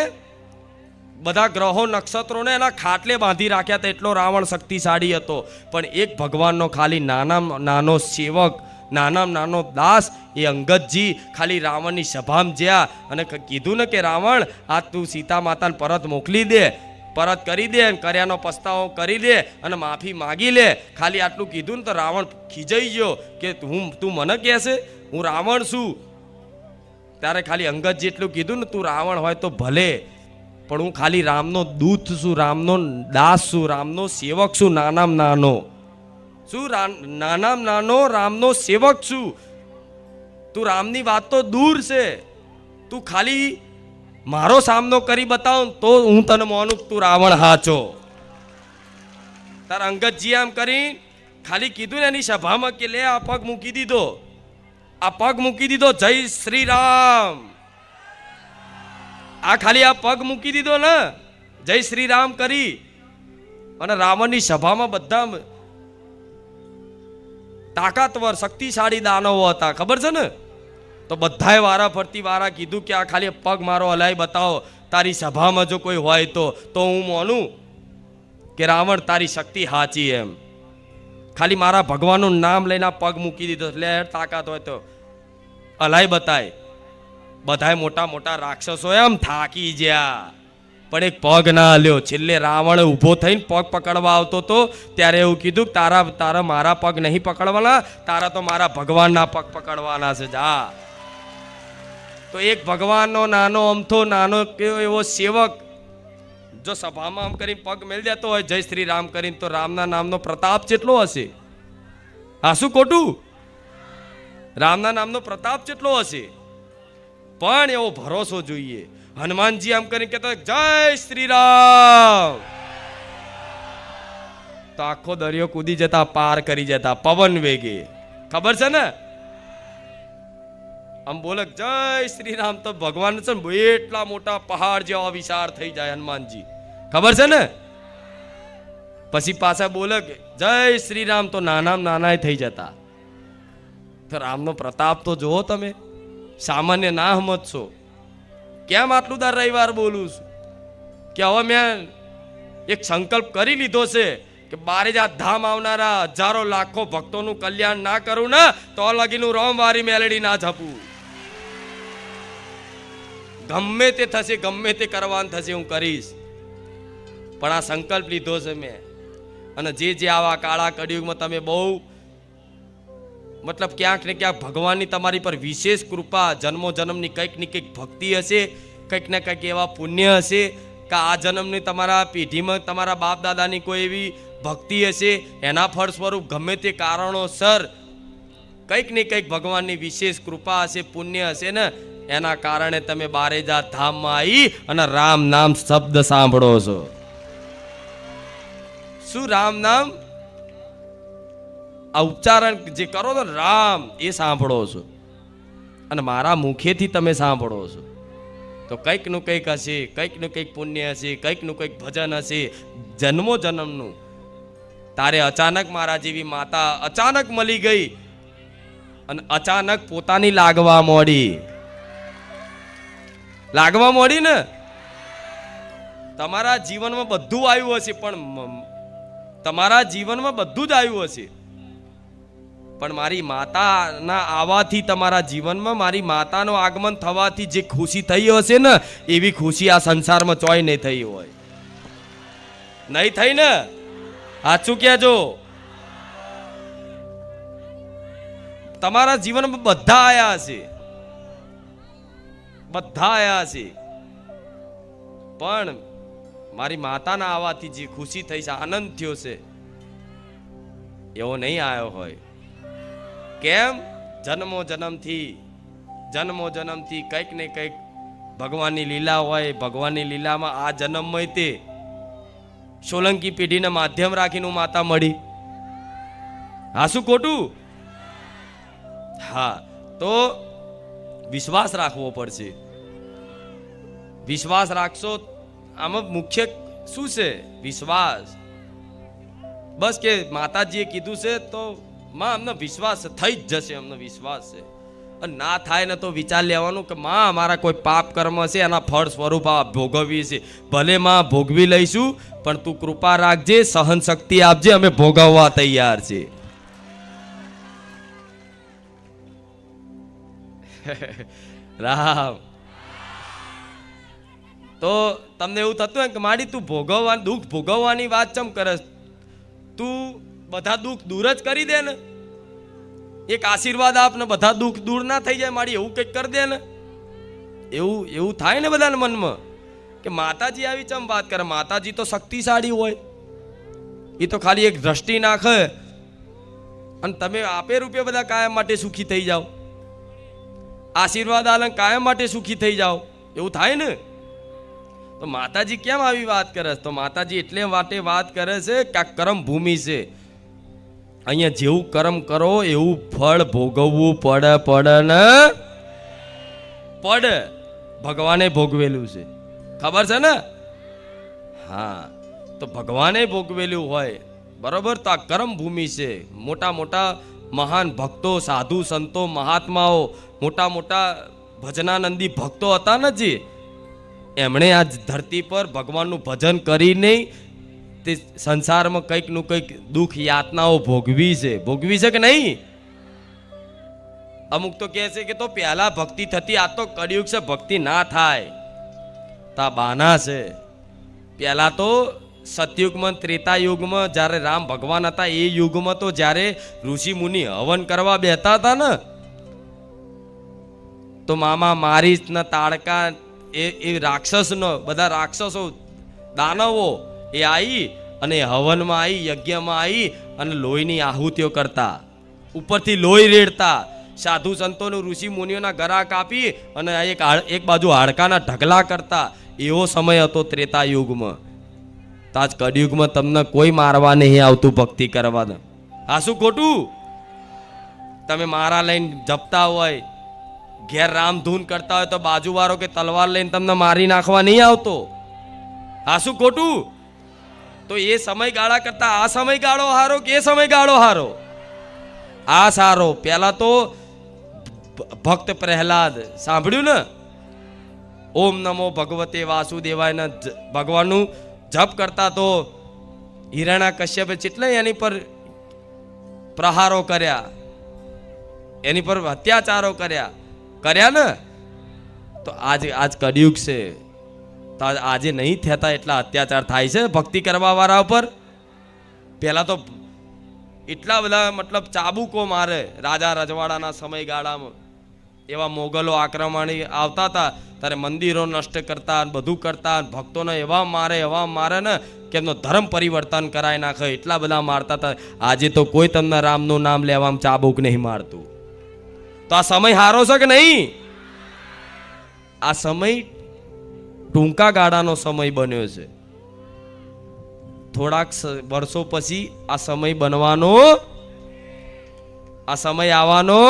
બધા ગ્રહો નક્ષત્રોને એના ખાટલે બાંધી રાખ્યા હતા, એટલો રાવણ શક્તિશાળી હતો. પણ એક ભગવાનનો ખાલી નાનો સેવક, નાનો દાસ, એ અંગદજી ખાલી રાવણની સભામાં જ્યાં અને કીધું ને કે રાવણ, આ તું સીતા માતાને પરત મોકલી દે, પરત કરી દે, અને કર્યાનો પસ્તાવો કરી દે અને માફી માગી લે. ખાલી આટલું કીધું ને તો રાવણ ખીજાઈ ગયો કે તું મને કહેશે હું રાવણ છું? ત્યારે ખાલી અંગદજી એટલું કીધું ને, તું રાવણ હોય તો ભલે, પણ હું ખાલી રામનો દૂત છું, રામનો દાસ છું, રામનો સેવક છું, નાનામાં નાનો શું, નાનામાં નાનો રામનો સેવક છું. તું રામની વાત તો દૂર છે, તું ખાલી મારો સામનો કરી બતાવ તો હું તને માનું તું રાવણ હાચો. તાર અંગદજી આમ કરી ખાલી કીધું ને એની સભામાં કે લે આ પગ મૂકી દીધો, આ પગ મૂકી દીધો, જય શ્રી રામ. આ ખાલી આ પગ મૂકી દીધો ને, જય શ્રી રામ કરી, અને રાવણની સભામાં બધા તાકાતવર શક્તિશાળી દાનવો હતા, ખબર છે ને. તો બધાએ વારા ફરતી વારા કીધું કે આ ખાલી પગ મારો હલાઈ બતાવો, તારી સભામાં જો કોઈ હોય તો હું માનું કે રાવણ તારી શક્તિ હાચી. એમ ખાલી મારા ભગવાનનું નામ લઈને પગ મૂકી દીધો, એટલે તાકાત હોય તો હલાઈ બતાય. બધાએ મોટા મોટા રાક્ષસો એમ થાકી ગયા, પણ એક પગ ના હલ્યો. છેલ્લે રાવણ ઊભો થઈને પગ પકડવા આવતો હતો ત્યારે એવું કીધું, તારા મારા પગ નહીં પકડવાના, તારા તો મારા ભગવાનના પગ પકડવાના છે, જા. તો એક ભગવાનનો નાનો એવો સેવક જો સભામાં આમ કરીને પગ મેળ દેતો હોય જય શ્રી રામ કરીને, તો રામના નામનો પ્રતાપ કેટલો હશે? હા, શું ખોટું? રામના નામનો પ્રતાપ કેટલો હશે? પણ એવો ભરોસો જોઈએ. હનુમાનજી આમ કરીને કહેતો જય શ્રી રામ, તો આખો દરિયો કૂદી જતા, પાર કરી જતા પવન વેગે, ખબર છે ને. આમ બોલે જય શ્રી રામ તો ભગવાન છે ને એટલા મોટા પહાડ જેવા વિશાળ થઈ જાય હનુમાનજી, ખબર છે ને. પછી પાછા બોલે જય શ્રી રામ તો નાના થઈ જતા. તો રામનો પ્રતાપ તો જુઓ તમે, સામાન્ય ના સમજશો. કેમ આટલું દર રવિવાર બોલું છું કે હવે મેં એક સંકલ્પ કરી લીધો છે કે બારેજા ધામ આવનારા હજારો લાખો ભક્તોનું કલ્યાણ ના કરું ને તો લગીનું રોમવારી મેલડી ના ઝપું. ગમે તે થશે, ગમે તે કરવાનું થશે, હું કરીશ. પણ આ સંકલ્પ લીધો છે મેં. અને જે આવા કાળા કળિયુગમાં તમે બહુ મતલબ ક્યાંક ને ક્યાંક ભગવાનની તમારી પર વિશેષ કૃપા, જન્મો જન્મની કંઈક ને કંઈક ભક્તિ હશે, કંઈક ને કંઈક એવા પુણ્ય હશે કે આ જન્મની તમારા પેઢીમાં તમારા બાપ દાદાની કોઈ એવી ભક્તિ હશે, એના ફળ સ્વરૂપ ગમે તે કારણોસર કંઈક ને કંઈક ભગવાનની વિશેષ કૃપા હશે, પુણ્ય હશે ને, એના કારણે તમે બારેજા ધામમાં આવી અને રામ નામ શબ્દ સાંભળો છો. શું રામ નામ આ ઉચ્ચારણ જે કરો તો રામ એ સાંભળો છો, અને મારા મુખેથી તમે સાંભળો છો. તો કંઈક નું કંઈક હશે, કંઈક નું કંઈક પુણ્ય હશે, કંઈક નું કંઈક ભજન હશે જન્મો જન્મનું. તારે અચાનક મારા જેવી માતા અચાનક મળી ગઈ અને અચાનક પોતાની લાગવા માંડી ને. તમારા જીવનમાં બધું આવ્યું હશે, પણ તમારા જીવનમાં બધું જ આવ્યું હશે, પણ મારી માતાના આવવાથી તમારા જીવનમાં મારી માતાનું આગમન થવાથી જે ખુશી થઈ હશે ને એવી ખુશી આ સંસારમાં ચોય નહીં થઈ હોય. નહીં થઈ ને? સાચું કહેજો. તમારા જીવનમાં બધા આયા હશે, બધા આયા હશે, પણ મારી માતાના આવવાથી જે ખુશી થઈ છે, આનંદ થયો છે, એવો નહીં આવ્યો હોય. કેમ? જન્મો જન્મથી કંઈક ને કંઈક ભગવાનની લીલા હોય. ભગવાનની લીલામાં આ જન્મમાં તે સોલંકી પેઢીને માધ્યમ રાખીને માતા મળી. હા, શું ખોટું? હા, તો વિશ્વાસ રાખવો પડશે. વિશ્વાસ રાખશો. આમાં મુખ્ય શું છે? વિશ્વાસ. બસ કે માતાજીએ કીધું છે તો માં અમને વિશ્વાસ થઈ જ જશે, અમને વિશ્વાસ છે. અને ના થાય ને તો વિચાર લેવાનું કે માં અમારા કોઈ પાપ કર્મ છે એના ફળ સ્વરૂપ આ ભોગવવી છે. ભલે માં ભોગવી લઈશું, પણ તું કૃપા રાખજે, સહન શક્તિ આપજે, અમે ભોગવવા તૈયાર છે. રામ. તો તમને એવું થતું હોય કે માડી તું દુઃખ ભોગવવાની વાત ચમ કરે? તું બધા દુઃખ દૂર જ કરી દે ને. એક આશીર્વાદ આપ ને બધા દુઃખ દૂર ના થઈ જાય માડી, એવું કંઈક કરી દે ને. એવું થાય ને બધાના મનમાં કે માતાજી આવી ચમ વાત કરે? માતાજી તો શક્તિશાળી હોય, એ તો ખાલી એક દ્રષ્ટિ નાખે અને તમે આપે રૂપે બધા કાયમ માટે સુખી થઈ જાઓ. આશીર્વાદ આલે કાયમ માટે સુખી થઈ જાઓ, એવું થાય ને? તો માતાજી કેમ આવી વાત કરે? તો માતાજી એટલે માટે વાત કરે છે કે આ કર્મ ભૂમિ છે. અહીંયા જેવું કર્મ કરો એવું ફળ ભોગવવું પડે ને પડે. ભગવાને ભોગવેલું છે, ખબર છે ને? હા, તો ભગવાને ભોગવેલું હોય, બરોબર. તો આ કર્મ ભૂમિ છે. મોટા મોટા મહાન ભક્તો, સાધુ સંતો, મહાત્માઓ, મોટા મોટા ભજનાનંદી ભક્તો હતા ને જે, એમણે આ ધરતી પર ભગવાનનું ભજન કરીને તે સંસારમાં કંઈક નું કંઈક દુઃખ યાતનાઓ ભોગવી છે કે નહીં? અમુક તો કહે છે કે તો પહેલા ભક્તિ થતી, આ તો કળિયુગ છે, ભક્તિ ના થાય. તા બાના છે. પહેલા તો સતયુગમાં, ત્રેતા યુગમાં, જ્યારે રામ ભગવાન હતા એ યુગમાં તો જ્યારે ઋષિ મુનિ હવન કરવા બેઠા હતા ને, તો મામા મારીચ ના તાડકા એ રાક્ષસનો, બધા રાક્ષસો દાનવો એ આવી અને હવનમાં આવી, યજ્ઞમાં આવી અને લોહીની આહુતિઓ કરતા, ઉપરથી લોહી રેડતા, સાધુ સંતોનું, ઋષિ મુનિઓના ગળા કાપી અને એક બાજુ હાડકાના ઢગલા કરતા. એવો સમય હતો ત્રેતા યુગમાં. તાજ કળિયુગમાં તમને કોઈ મારવા નહીં આવતું ભક્તિ કરવાના. આ શું ખોટું? તમે મારા લઈને જપતા હોય, ઘેર રામધૂન કરતા હોય, તો બાજુવાળો કે તલવાર લઈને તમને મારી નાખવા નહીં આવતો. આ શું ખોટું? તો એ સમયગાળા કરતા આ સમયગાળો હારો કે એ સમયગાળો હારો? આ સારો. પહેલા તો ભક્ત પ્રહલાદ સાંભળ્યું ને? ઓમ નમો ભગવતે વાસુદેવાય ભગવાનનું જપ કરતા તો હિરણ્ય કશ્યપે કેટલા એની પર પ્રહારો કર્યા, એની પર અત્યાચારો કર્યા ને? તો આજ કળિયુગ છે, તો આજે નહીં થતા એટલા અત્યાચાર થાય છે ભક્તિ કરવા વાળા ઉપર. પહેલા તો એટલા બધા મતલબ ચાબુકો મારે રાજા રજવાડાના સમયગાળામાં. એવા મોગલો આક્રમણી આવતા હતા ત્યારે મંદિરો નષ્ટ કરતા, બધું કરતા, ભક્તોને એવા મારે ને કે એમનો ધર્મ પરિવર્તન કરાવી નાખે, એટલા બધા મારતા હતા. આજે તો કોઈ તમને રામનું નામ લેવામાં ચાબુક નહીં મારતું. તો આ સમય હારો છે કે નહીં? આ સમય ટૂંકા ગાળાનો સમય બન્યો છે. થોડાક વર્ષો પછી આ સમય બનવાનો, આ સમય આવવાનો.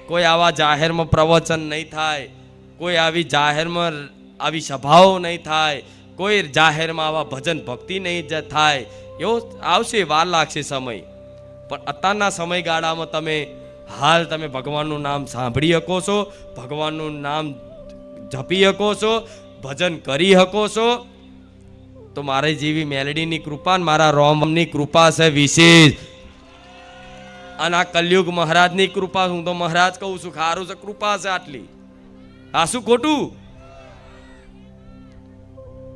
કોઈ આવા જાહેરમાં પ્રવચન નહીં થાય, કોઈ આવી જાહેરમાં આવી સભાઓ નહીં થાય, કોઈ જાહેરમાં આવા ભજન ભક્તિ નહીં થાય. એવો આવશે, વાર લાગશે સમય. પણ અત્યારના સમયગાળામાં તમે ભગવાનનું નામ સાંભળી શકો છો, ભગવાનનું નામ જપી શકો છો, ભજન કરી શકો છો. તો મારી જેવી મેલડીની કૃપા, મારા રોમની કૃપા છે વિશેષ. અને આ કલયુગ મહારાજની કૃપા. હું તો મહારાજ કહું છું, ખારું છે, કૃપા છે આટલી. આ શું ખોટું?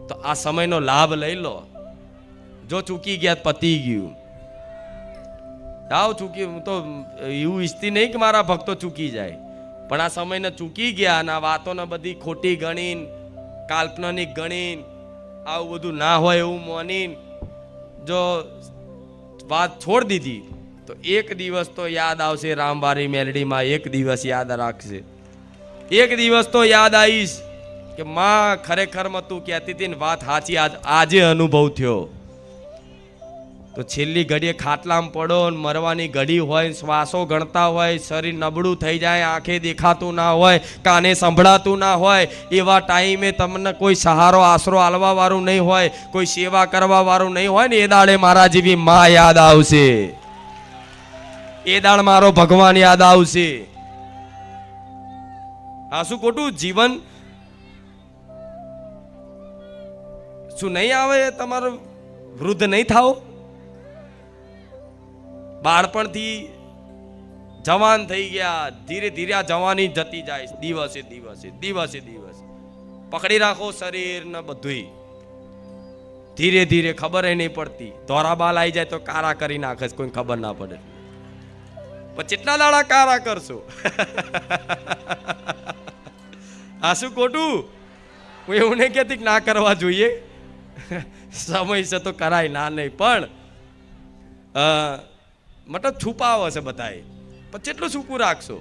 તો આ સમયનો લાભ લઈ લો. જો ચૂકી ગયા પતી ગયું. ચૂકી, હું તો એવું ઈચ્છતી નહીં કે મારા ભક્તો ચૂકી જાય, પણ આ સમયને ચૂકી ગયા અને આ વાતોને બધી ખોટી ગણીને, કાલ્પનિક ગણીને, આવું બધું ના હોય એવું માનીને જો વાત છોડી દીધી તો એક દિવસ તો યાદ આવશે. રામબારી મેલડીમાં એક દિવસ યાદ રાખશે. એક દિવસ તો યાદ આવીશ કે માં ખરેખરમાં તું કહેતી હતી ને વાત સાચી. આજે અનુભવ થયો. તો છેલ્લી ઘડીએ ખાટલામાં પડો ને મરવાની ઘડી હોય, શ્વાસો ગણતા હોય, શરીર નબળું થઈ જાય, આંખે દેખાતું ના હોય, કાને સંભળાતું ના હોય, એવા ટાઈમે તમને કોઈ સહારો આશરો આલવા વાળું નહીં હોય, કોઈ સેવા કરવા વાળું નહીં હોય ને એ દાડે મારા જેવી માં યાદ આવશે. એ દાડ મારો ભગવાન યાદ આવશે. આ શું ખોટું? જીવન શું નહીં આવે? તમારું વૃદ્ધ નહીં થાવ? બાળપણથી જવાન થઈ ગયા, ધીરે ધીરે આ જવાની જતી જાય, દિવસે દિવસે દિવસે દિવસ. પકડી રાખો શરીર ને બધું. ધીરે ધીરે ખબર નહીં પડતી. ધોરા બાલ આવી જાય તો કારા કરી નાખે, કોઈ ખબર ના પડે. પણ કેટલા દાડા કારા કરશો? આ શું ખોટું? હું એવું નહીં કહેતી કે ના કરવા જોઈએ, સમય છે તો કરાય, ના નહીં. પણ મતલબ છુપાવો છે બધાએ, પણ કેટલું છૂપું રાખશો?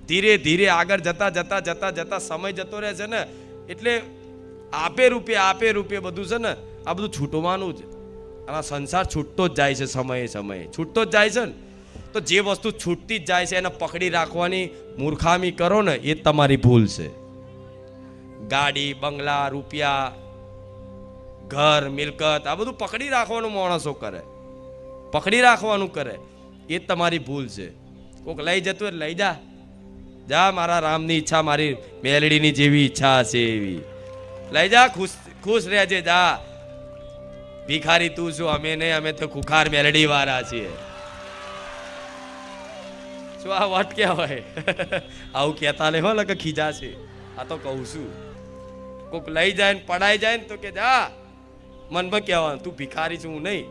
ધીરે ધીરે આગળ જતા જતા જતા જતા સમય જતો રહે છે ને, એટલે આપે રૂપે બધું છે ને, આ બધું છૂટવાનું જ. આ સંસાર છૂટતો જ જાય છે, સમયે સમયે છૂટતો જ જાય છે ને. તો જે વસ્તુ છૂટતી જ જાય છે એને પકડી રાખવાની મૂર્ખામી કરો ને, એ તમારી ભૂલ છે. ગાડી, બંગલા, રૂપિયા, ઘર, મિલકત, આ બધું પકડી રાખવાનું માણસો કરે, પકડી રાખવાનું કરે, એ તમારી ભૂલ છે. કોઈક લઈ જતું એટલે લઈ જા, જા, મારા રામની ઈચ્છા, મારી મેલડીની જેવી ઈચ્છા હશે એવી લઈ જા, ખુશ રહેજે, જા. ભિખારી તું શું? અમે નહીં, અમે તો ખુખાર મેલડી વાળા છીએ. શું આ વાત કહેવાય? આવું કહેતા નહીં હો, કે ખીજા છે. આ તો કહું છું, કોઈક લઈ જાય ને પડાઈ જાય ને તો કે જા, મનમાં કહેવાનું તું ભિખારી છું, હું નહીં.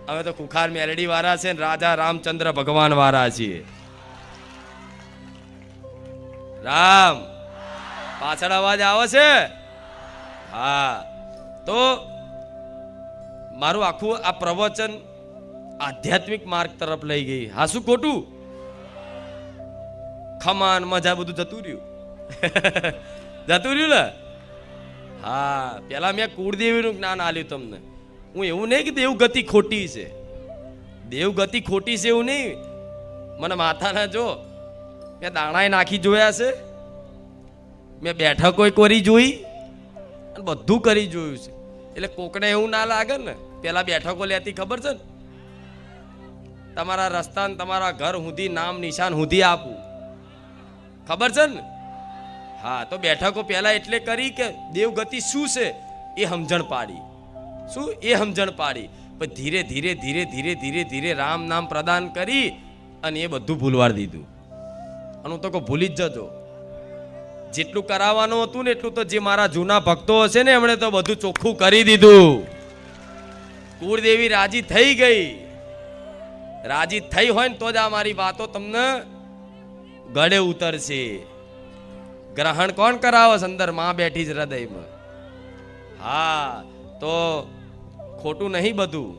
અમે તો ખુખાર મેલડી વાળા છે ને રાજા રામચંદ્ર ભગવાન વાળા છીએ. રામ પાછળ અવાજ આવે છે? હા. તો મારું આખું આ પ્રવચન આધ્યાત્મિક માર્ગ તરફ લઈ ગઈ. હા શું ખોટું? ખમાન મજા બધું જતું રહ્યું. જતું રહ્યું ને? હા. પેલા મેં કુળદેવીનું જ્ઞાન આલ્યું તમને. હું એવું નહીં કે દેવગતિ ખોટી છે, દેવગતિ ખોટી છે એવું નહીં. મને માથાના જો મેં દાણાએ નાખી જોયા છે, મેં બેઠકો કરી જોઈ, અને બધું કરી જોયું છે. એટલે કોકને એવું ના લાગે ને, પેલા બેઠકો લેતી ખબર છે ને, તમારા રસ્તા ને તમારા ઘર સુધી નામ નિશાન સુધી આપું, ખબર છે ને? હા. તો બેઠકો પેલા એટલે કરી કે દેવગતિ શું છે એ સમજણ પાડી. શું એ સમજણ પાડી? પણ ધીરે ધીરે ધીરે ધીરે ધીરે ધીરે રામ નામ પ્રદાન કરી અને એ બધું ભૂલવાડી દીધું. અને હું તો કહું ભૂલી જ જજો. જેટલું કરાવવાનું હતું ને એટલું તો જે મારા જૂના ભક્તો હશે ને એમણે તો બધું ચોખ્ખું કરી દીધું. કુળદેવી રાજી થઈ ગઈ. રાજી થઈ હોય ને તો જ આ મારી વાતો તમને ગળે ઉતરશે. ગ્રહણ કોણ કરાવે? અંદર માં બેઠી જ હૃદયમાં. હા. તો ખોટું નહીં, બધું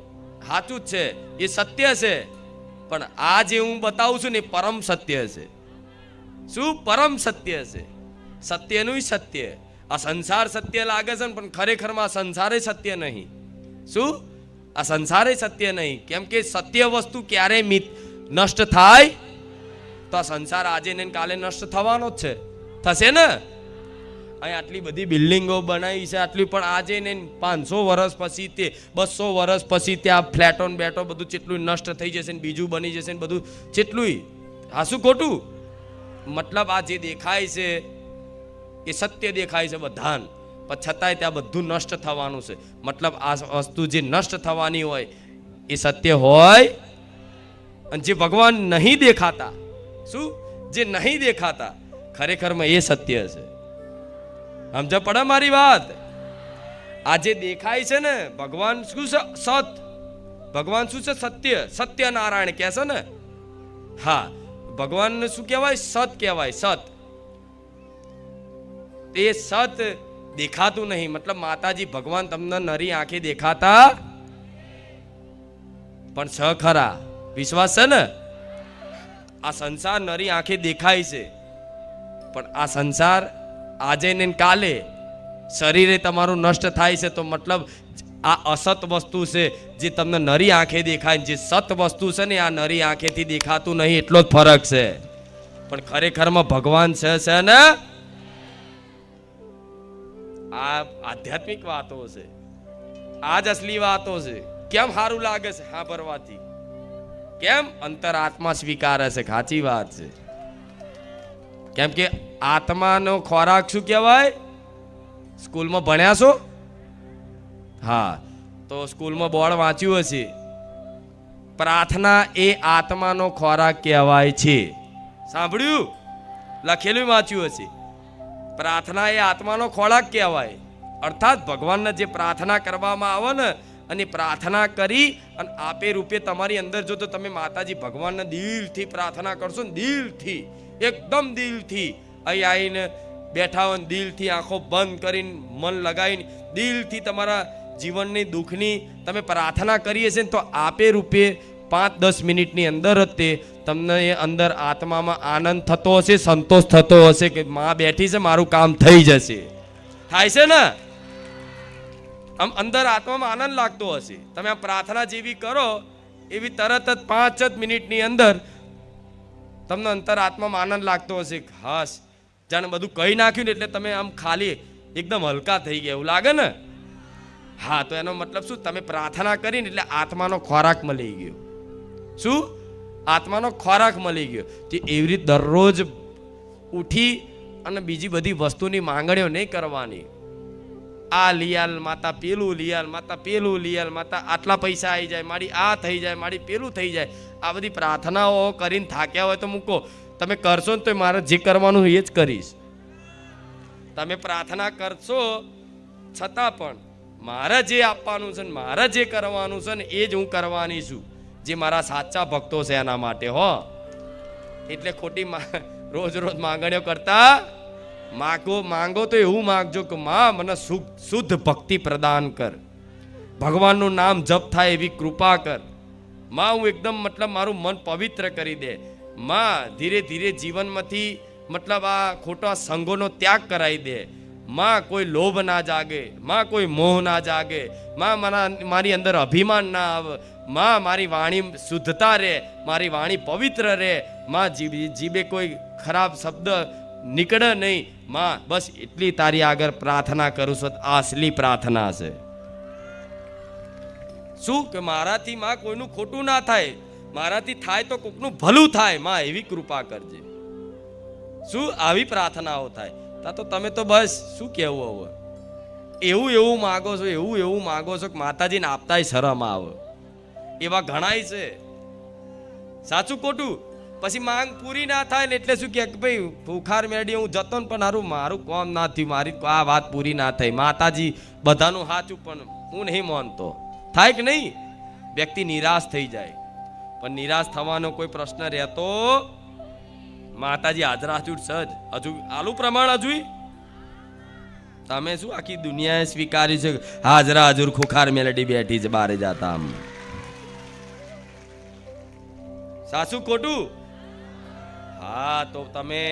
સાચું જ છે, એ સત્ય છે. પણ આ જે હું બતાવું છું ને પરમ સત્ય છે. શું? પરમ સત્ય છે. સત્યનું સત્ય. આ સંસાર સત્ય લાગે છે પણ ખરેખરમાં સંસારે સત્ય નહીં. શું? આ સંસારે સત્ય નહીં. કેમ કે સત્ય વસ્તુ ક્યારે નષ્ટ થાય? તો આ સંસાર આજે ને કાલે નષ્ટ થવાનો જ છે. થશે ને? અહીં આટલી બધી બિલ્ડિંગો બનાવી છે, આટલી, પણ આજે ને 500 વર્ષ પછી, તે 200 વર્ષ પછી ત્યાં ફ્લેટો બેટો બધું કેટલું નષ્ટ થઈ જશે ને બીજું બની જશે ને બધું કેટલું. આ શું ખોટું? મતલબ આ જે દેખાય છે એ સત્ય દેખાય છે બધાને, પણ છતાંય ત્યાં બધું નષ્ટ થવાનું છે. મતલબ આ વસ્તુ જે નષ્ટ થવાની હોય એ સત્ય હોય અને જે ભગવાન નહીં દેખાતા, શું જે નહીં દેખાતા, ખરેખરમાં એ સત્ય છે. સમજ પડે મારી વાત? આ જે દેખાય છે ને ભગવાન શું છે? સત. ભગવાન શું છે? સત્ય. સત્યનારાયણ કહે છે ને. હા, ભગવાન શું કહેવાય? સત કહેવાય. સત. તે સત દેખાતું નહીં. મતલબ માતાજી ભગવાન તમને નરી આંખે દેખાતા પણ છ ખરા. વિશ્વાસ છે ને? આ સંસાર નરી આંખે દેખાય છે, પણ આ સંસાર આજે ને કાલે શરીરે તમારું નષ્ટ થાય છે. તો મતલબ આ અસત વસ્તુ છે જે તમને નરી આંખે દેખાય. જે સત વસ્તુ છે ને આ નરી આંખેથી દેખાતું નહીં. એટલો જ ફરક છે. પણ ખરેખરમાં ભગવાન છે ને. આ આધ્યાત્મિક વાતો છે. આ જ અસલી વાતો છે. કેમ સારું લાગે છે સાંભળવાથી? કેમ? અંતરાત્મા સ્વીકારે છે. સાચી વાત છે. કેમ કે આત્માનો ખોરાક શું કહેવાય? સ્કૂલમાં ભણ્યા છો? હા, તો સ્કૂલમાં બોર્ડ વાંચ્યું હશે, પ્રાર્થના એ આત્માનો ખોરાક કહેવાય છે. સાંભળ્યું? લખેલું વાંચ્યું હશે. પ્રાર્થના એ આત્માનો ખોરાક કહેવાય. અર્થાત ભગવાનને જે પ્રાર્થના કરવામાં આવે ને, અને પ્રાર્થના કરી અને આપે રૂપે તમારી અંદર જો તો તમે માતાજી ભગવાનને દિલથી પ્રાર્થના કરશો ને, દિલથી, એકદમ દિલથી, અહીં આવીને બેઠા હોય દિલથી, આંખો બંધ કરીને, મન લગાવીને દિલથી તમારા જીવનની દુઃખની તમે પ્રાર્થના કરીએ છે ને, તો આપે રૂપે 5-10 મિનિટની અંદર જ તે તમને એ અંદર આત્મામાં આનંદ થતો હશે, સંતોષ થતો હશે કે માં બેઠી છે, મારું કામ થઈ જશે. થાય છે ને? આમ અંદર આત્મામાં આનંદ લાગતો હશે. તમે આ પ્રાર્થના જેવી કરો એવી તરત જ 5 મિનિટની અંદર તમને અંતર આત્મામાં આનંદ લાગતો હશે. હાસ, જાણે બધું કહી નાખ્યું ને એટલે તમે આમ ખાલી એકદમ હલકા થઈ ગયા એવું લાગે ને. હા, તો એનો મતલબ શું? તમે પ્રાર્થના કરીને એટલે આત્માનો ખોરાક મળી ગયો. શું? આત્માનો ખોરાક મળી ગયો. તે એવી રીતે દરરોજ ઉઠી અને બીજી બધી વસ્તુની માંગણીઓ નહીં કરવાની. આ લીયાલ માતા, પેલું લીયાલ માતા, પેલું લીયાલ માતા, આટલા પૈસા આવી જાય, મારી આ થઈ જાય, મારી પેલું થઈ જાય. આ બધી પ્રાર્થનાઓ કરીને થાક્યા હોય તો મૂકો. તમે કરશો ને તો મારે જે કરવાનું એ જ કરીશ. તમે પ્રાર્થના કરશો છતાં પણ મારે જે આપવાનું છે ને મારે જે કરવાનું છે ને એ જ હું કરવાની છું. જે મારા સાચા ભક્તો છે એના માટે હો. એટલે ખોટી રોજ રોજ માંગણીઓ કરતા માંગો તો એવું માંગજો કે માં મને શુદ્ધ ભક્તિ પ્રદાન કર, ભગવાનનું નામ જપ થાય એવી કૃપા કર માં. હું એકદમ મતલબ મારું મન પવિત્ર કરી દે માં. ધીરે ધીરે જીવનમાંથી મતલબ આ ખોટા સંગોનો ત્યાગ કરાવી દે માં. કોઈ લોભ ના જાગે માં, કોઈ મોહ ના જાગે માં. મારી અંદર અભિમાન ના આવે માં. મારી વાણી શુદ્ધતા રહે, મારી વાણી પવિત્ર રહે માં. જીભે કોઈ ખરાબ શબ્દ નીકળે નહીં માં. બસ એટલી તારી આગળ પ્રાર્થના કરું છું. આ અસલી પ્રાર્થના છે. શું કે મારાથી માં કોઈનું ખોટું ના થાય, મારાથી થાય તો કોકનું ભલું થાય માં, એવી કૃપા કરજે. શું આવી પ્રાર્થનાઓ થાય? તા તો તમે તો બસ શું કહેવું હવે, એવું માગો છો, એવું માગો છો કે માતાજીને આપતાય શરમ આવે. એવા ઘણાય છે. સાચું ખોટું? પછી માંગ પૂરી ના થાય ને એટલે શું કે ભાઈ ભૂખાર મેળી હું જતો ને પણ મારું કોમ ના થયું, મારી આ વાત પૂરી ના થઈ. માતાજી બધાનું સાચું પણ હું નહીં માનતો. થાય કે નહીં? વ્યક્તિ નિરાશ થઈ જાય. પણ નિરાશ થવાનો કોઈ પ્રશ્ન રહેતો માતાજી હાજરા હજુર સજ હજુ આલુ પ્રમાણ હજુ તમે શું આખી દુનિયાએ સ્વીકાર્યું છે હાજરા હજુર ખુખાર મેલડી બેઠી છે બારે જાતા. આમ સાચું ખોટું? હા, તો તમે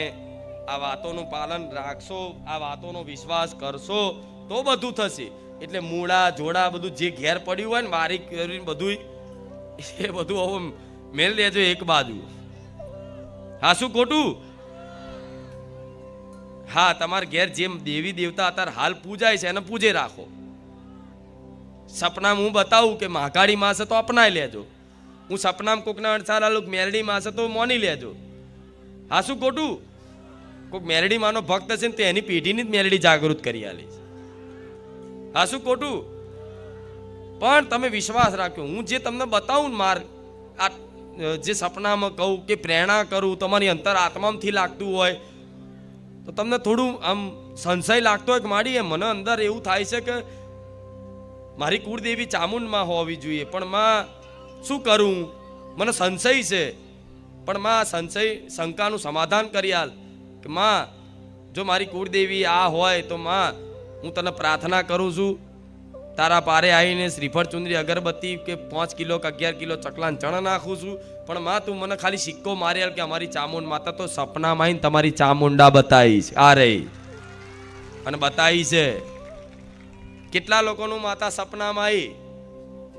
આ વાતોનું પાલન રાખશો, આ વાતોનો વિશ્વાસ કરશો તો બધું થશે. એટલે મૂળા જોડા બધું જે ઘેર પડ્યું હોય ને વારી કરીને બધું એ બધું હવે મેલ દેજો એક બાજુ. હા, શું ખોટું? હા, તમારા ઘેર જેમ દેવી દેવતા અત્યારે હાલ પૂજાય છે એને પૂજે રાખો. સપનામાં હું બતાવું કે મહાકાળી માં છે તો અપનાવી લેજો. હું સપનામાં કોકના અણસારા મેરડી માં છે તો મોની લેજો. હા, શું ખોટું? કોઈક મેરડી માનો ભક્ત છે ને તો એની પેઢીની જ મેરડી જાગૃત કરી આલી છે. હા, શું ખોટું? પણ તમે વિશ્વાસ રાખ્યો. હું જે તમને બતાવું માર આ જે સપનામાં કહું કે પ્રેરણા કરું, તમારી અંતર આત્મામાંથી લાગતું હોય તો તમને થોડું આમ સંશય લાગતો હોય કે મારી મને અંદર એવું થાય છે કે મારી કુળદેવી ચામુંડમાં હોવી જોઈએ, પણ માં શું કરું, મને સંશય છે. પણ માં સંશય શંકાનું સમાધાન કરી આલ કે માં જો મારી કુળદેવી આ હોય તો માં હું તને પ્રાર્થના કરું છું, તારા પારે આવીને શ્રીફળ ચુંદરી અગરબત્તી કે 5 કિલો કે 11 કિલો ચકલાન ચણા નાખું છું, પણ માં તું મને ખાલી સિક્કો મારી આલ કે અમારી ચામુંડ માતા તો સપનામાં આવીને તમારી ચામુંડા બતાવી છે, આ રહી અને બતાવી છે. કેટલા લોકોનું માતા સપનામાં આવી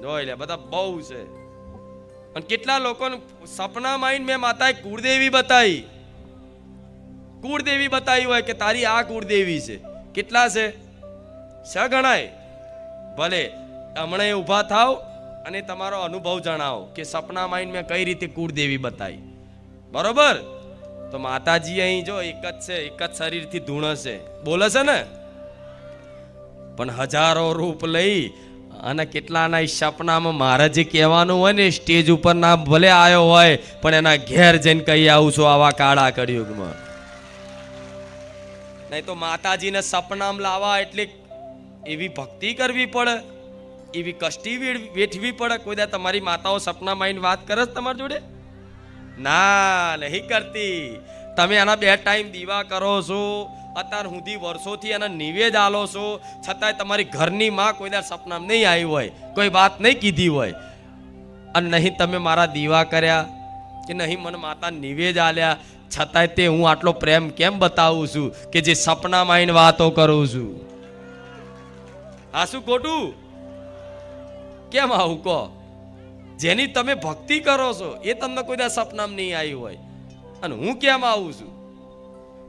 જોઈ લે, બધા બહુ છે. અને કેટલા લોકોને સપનામાં આવીને મેં માતાએ કુળદેવી બતાવી, કુળદેવી બતાવી હોય કે તારી આ કુળદેવી છે. કેટલા છે? ગણાય. ભલે હમણાં ઊભા થાવ અને તમારો અનુભવ જણાવો કે સપનામાં આવીને મેં કઈ રીતે કુળદેવી બતાવી. બરોબર? તો માતાજી અહીં જો એક જ છે, એક જ શરીરથી ધૂણ છે, બોલે છે ને, પણ હજારો રૂપ લઈ અને કેટલાના સપનામાં મારે જે કહેવાનું હોય ને સ્ટેજ ઉપર ના ભલે આવ્યો હોય પણ એના ઘેર જઈને કહી આવું છું આવા કાળા કળિયુગમાં. નહીં તો માતાજીને સપનામાં લાવવા એટલે એવી ભક્તિ કરવી પડે, એવી કષ્ટી વેઠવી પડે. કોઈ દા તમારી માતાઓ સપનામાં આવીને વાત કરે છે તમારી જોડે? ના, નહીં કરતી. તમે એના 2 ટાઈમ દીવા કરો છો, અત્યાર સુધી વર્ષોથી એના નિવેદ આલો છો, છતાંય તમારી ઘરની માં કોઈ દર સપનામાં નહીં આવી હોય, કોઈ વાત નહીં કીધી હોય, અને નહીં તમે મારા દીવા કર્યા કે નહીં મને માતા નિવેદ આલ્યા, છતાંય તે હું આટલો પ્રેમ કેમ બતાવું છું કે જે સપનામાં આવીને વાતો કરું છું? આ શું ખોટું? કેમ આવું કહો? જેની તમે ભક્તિ કરો છો એ તમને કોઈ દર સપનામાં નહીં આવી હોય, અને હું કેમ આવું છું?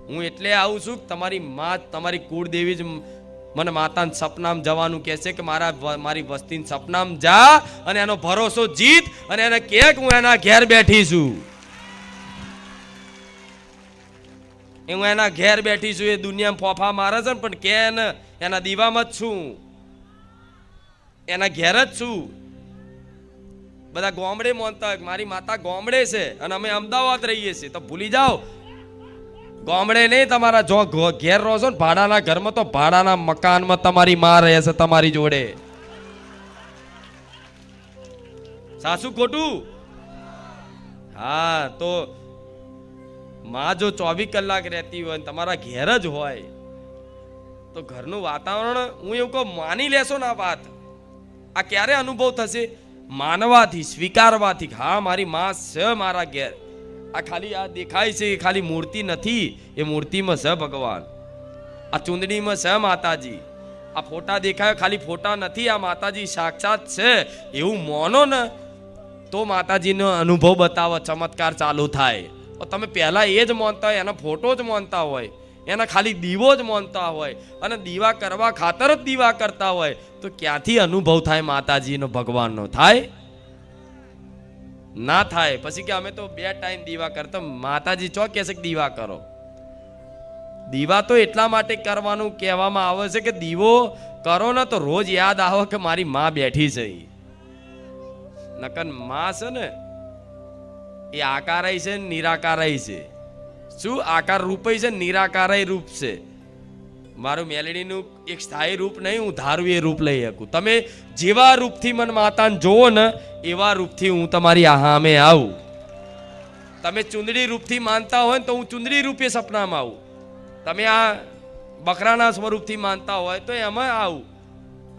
હું એટલે આવું છું કે તમારી માં, તમારી કુળદેવી જ મને માતાના સપનામાં જવાનું કહે છે કે મારી વસ્તીના સપનામાં જા અને એનો ભરોસો જીત અને એને કહે કે હું એના ઘેર બેઠી છું, હું એના ઘેર બેઠી છું. એ દુનિયામાં ફોફા મારે છે પણ કે એના દીવામાં જ છું, એના ઘેર જ છું. બધા ગામડે માનતા હોય મારી માતા ગામડે છે અને અમે અમદાવાદ રહીએ છીએ, તો ભૂલી જાઓ ગામડે નહીં, તમારા જો ઘેર રહો છો ને ભાડાના ઘરમાં, તો ભાડાના મકાનમાં તમારી માં રહે છે તમારી જોડે. સાસુ ખોટું? હા, તો માં જો 24 કલાક રહેતી હોય તમારા ઘેર જ હોય તો ઘરનું વાતાવરણ, હું એવું કહું, માની લેશો ને આ વાત, આ ક્યારે અનુભવ થશે? માનવાથી, સ્વીકારવાથી. હા, મારી માં છે મારા ઘેર. આ ખાલી આ દેખાય છે એ ખાલી મૂર્તિ નથી, એ મૂર્તિમાં છે ભગવાન. આ ચૂંદડીમાં છે માતાજી. આ ફોટા દેખાય ખાલી ફોટા નથી, આ માતાજી સાક્ષાત છે એવું માનો ને તો માતાજીનો અનુભવ બતાવો, ચમત્કાર ચાલુ થાય. તમે પહેલા એ જ માનતા હોય, એના ફોટો જ માનતા હોય, એના ખાલી દીવો જ માનતા હોય અને દીવા કરવા ખાતર જ દીવા કરતા હોય, તો ક્યાંથી અનુભવ થાય માતાજીનો, ભગવાનનો? થાય ના થાય. પછી કે અમે તો 2 ટાઈમ દીવા કરતા. માતાજી ચો કહે છે કે દીવા કરો? દીવા તો એટલા માટે કરવાનું કહેવામાં આવે છે કે દીવો કરો ને તો રોજ યાદ આવે કે મારી માં બેઠી છે. નકન માં છે ને એ આકારય છે, નિરાકારય છે. શું? આકાર રૂપય છે, નિરાકારય રૂપ છે. મારું મેલડીનું એક સ્થાયી રૂપ નહીં, હું ધારું એ રૂપ લઈ શકું. તમે જેવા રૂપથી મને માતાને જોવો ને એવા રૂપથી હું તમારી સામે આવું. તમે ચુંદડી રૂપથી માનતા હોય તો હું ચુંદડી રૂપે સપનામાં આવું. તમે આ બકરાના સ્વરૂપથી માનતા હોય તો એમાં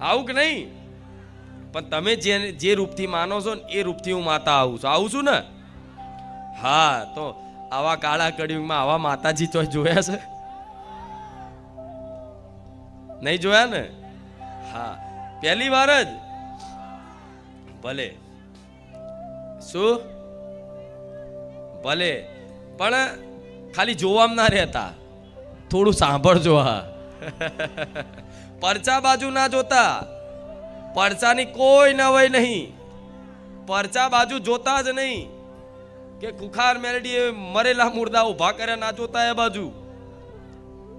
આવું કે નહીં? પણ તમે જે રૂપથી માનો છો ને એ રૂપથી હું માતા આવું છું ને. હા, તો આવા કાળા કળિયુગમાં આવા માતાજી તો જોયા છે? નહીં જોયા ને? હા, પહેલી વાર જ. ભલે શું? ભલે, પણ ખાલી જોવામાં ના રહેતા, થોડું સાંભળજો. હા, પરચા બાજુ ના જોતા. પરચાની કોઈ નવાઈ નહીં. પરચા બાજુ જોતા જ નહીં કે ખુખાર મેરડીએ મરેલા મુર્દા ઉભા કર્યા, ના જોતા એ બાજુ.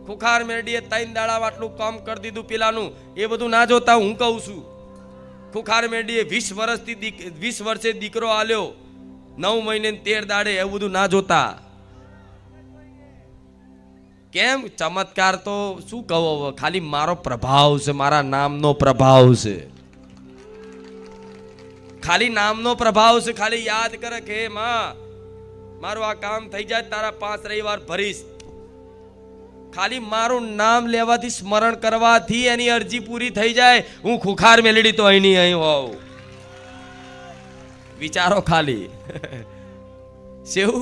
ખુખાર મેરડીએ 3 દાડા આટલું કામ કરી દીધું પેલાનું, એ બધું ના જોતા. હું કહું છું ખુખાર મેરડીએ 20 વર્ષે દીકરો આલ્યો 9 મહિને 13 દાડે એવું બધું ના જોતા. કેમ? ચમત્કાર તો શું કહો, ખાલી મારો પ્રભાવ છે, મારા નામનો પ્રભાવ છે, ખાલી નામનો પ્રભાવ છે. ખાલી યાદ કરે કે માં મારું આ કામ થઈ જાય, તારા 5 રવિવાર ભરીશ. ખાલી મારું નામ લેવાથી, સ્મરણ કરવાથી એની અરજી પૂરી થઈ જાય. હું ખુખાર મેલડી તો અહીં અહીં હોઉં. વિચારો ખાલી શું?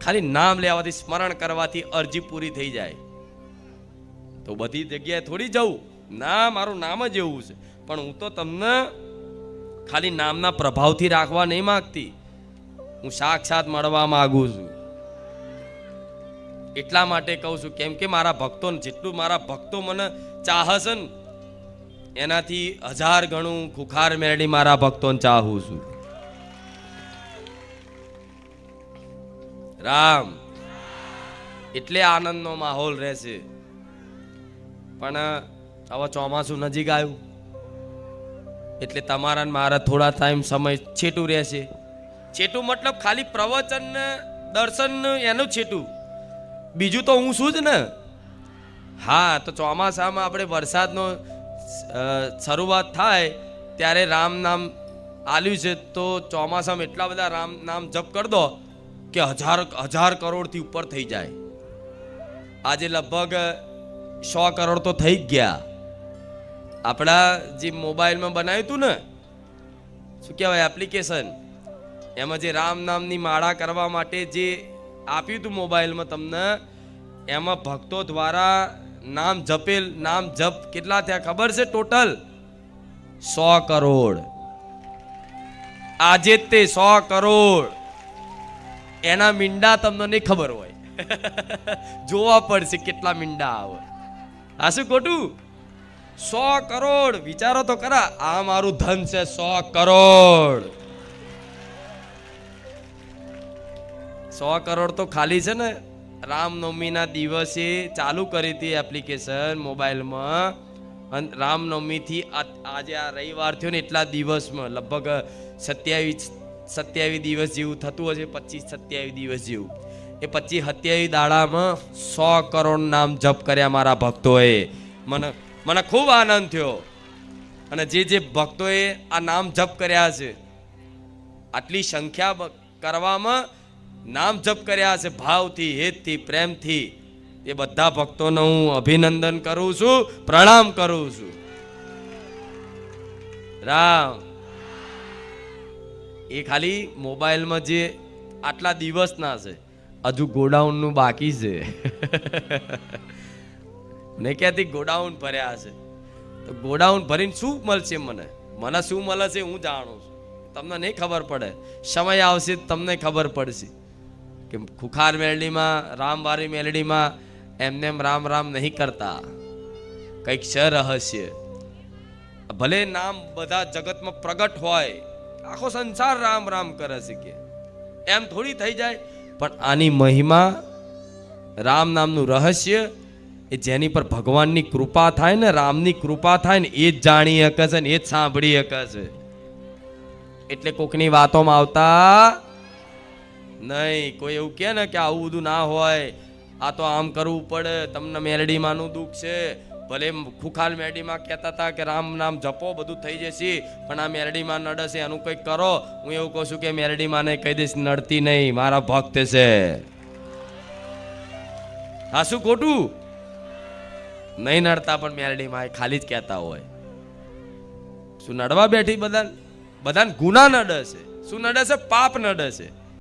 ખાલી નામ લેવાથી, સ્મરણ કરવાથી અરજી પૂરી થઈ જાય. તો બધી જગ્યાએ થોડી જવું ના, મારું નામ જ એવું છે. પણ હું તો તમને ખાલી નામના પ્રભાવથી રાખવા નહીં માંગતી, હું સાક્ષાત મળવા માંગુ છું. એટલા માટે કહું છું, કેમ કે મારા ભક્તો, જેટલું મારા ભક્તો મને ચાહશે ને એનાથી 1000 ગણું ખુખાર મેરડી મારા ભક્તોને ચાહું છું. રામ એટલે આનંદનો માહોલ રહેશે. પણ હવે ચોમાસું નજીક આવ્યું એટલે તમારા મારા થોડા ટાઈમ સમય છેટું રહેશે. છેટું મતલબ ખાલી પ્રવચન દર્શન એનું છેટું, બીજું તો હું શું જ ને. હા, તો ચોમાસામાં આપણે વરસાદનો શરૂઆત થાય ત્યારે રામ નામ આલ્યું છે, તો ચોમાસામાં એટલા બધા રામ નામ જપ કરી દો કે 1000 કરોડથી ઉપર થઈ જાય. આજે લગભગ 100 કરોડ તો થઈ ગયા. આપણા જે મોબાઈલમાં બનાવ્યું હતું ને, શું કહેવાય, એપ્લિકેશન, એમાં જે રામ નામની માળા કરવા માટે જે આપ્યું હતું મોબાઈલમાં તમને, એમાં ભક્તો દ્વારા નામ જપેલ, નામ જપ કેટલા થયા ખબર છે? ટોટલ 100 કરોડ. આજે તે 100 કરોડ એના મીંડા તમને નહીં ખબર હોય. જોવા પડશે કેટલા મીંડા આવે. આ શું ખોટું? 100 કરોડ વિચારો તો ખરા. આ મારું ધન છે 100 કરોડ. 100 કરોડ તો ખાલી છે ને રામનવમીના દિવસે ચાલુ કરી હતી એપ્લિકેશન મોબાઈલમાં. અને રામનવમીથી આજે આ રવિવાર થયો ને એટલા દિવસમાં લગભગ 27 દિવસ જેવું થતું હશે, 25-27 દિવસ જેવું. એ 25-27 દાડામાં 100 કરોડ નામ જપ કર્યા મારા ભક્તોએ. મને ખૂબ આનંદ થયો. અને જે ભક્તોએ આ નામ જપ કર્યા છે, આટલી સંખ્યા કરવામાં નામ જપ કર્યા છે ભાવથી, હેતથી, પ્રેમથી, એ બધા ભક્તોને હું અભિનંદન કરું છું, પ્રણામ કરું છું. રામ એ ખાલી મોબાઈલમાં જે આટલા દિવસના છે, હજુ ગોડાઉનનું બાકી છે. ને ક્યાંથી ગોડાઉન ભર્યા છે, તો ગોડાઉન ભરીને શું મળશે? મને શું મળે છે હું જાણું છું, તમને નહીં ખબર પડે. સમય આવશે તમને ખબર પડશે કે ખુખાર મેલડીમાં, રામવારી મેલડીમાં એમને રામ રામ નહીં કરતા, કંઈક છે રહસ્ય. ભલે નામ બધા જગતમાં પ્રગટ હોય, આખો સંસાર રામ રામ કરે છે કે એમ થોડી થઈ જાય. પણ આની મહિમા, રામ નામનું રહસ્ય, એ જેની પર ભગવાનની કૃપા થાય ને, રામની કૃપા થાય ને, એ જ જાણી શકે છે ને એ જ સાંભળી શકે છે. એટલે કોકની વાતોમાં આવતા નહીં. કોઈ એવું કહે ને કે આવું બધું ના હોય, આ તો આમ કરવું પડે, તમને મેલડીમાંનું દુઃખ છે. ભલે ખુખાલ મેરડીમાં કહેતા હતા કે રામ નામ જપો બધું થઈ જશે, પણ આ મેરડીમાં નડશે, એનું કંઈક કરો. હું એવું કહું છું કે મેરડીમાં કહી દઈશ, નડતી નહીં, મારા ભક્ત છે. હા શું ખોટું? નહીં નડતા, પણ મેરડીમાં ખાલી જ કહેતા હોય. શું નડવા બેઠી? બધાને ગુના નડે છે. શું નડે છે? પાપ નડે છે.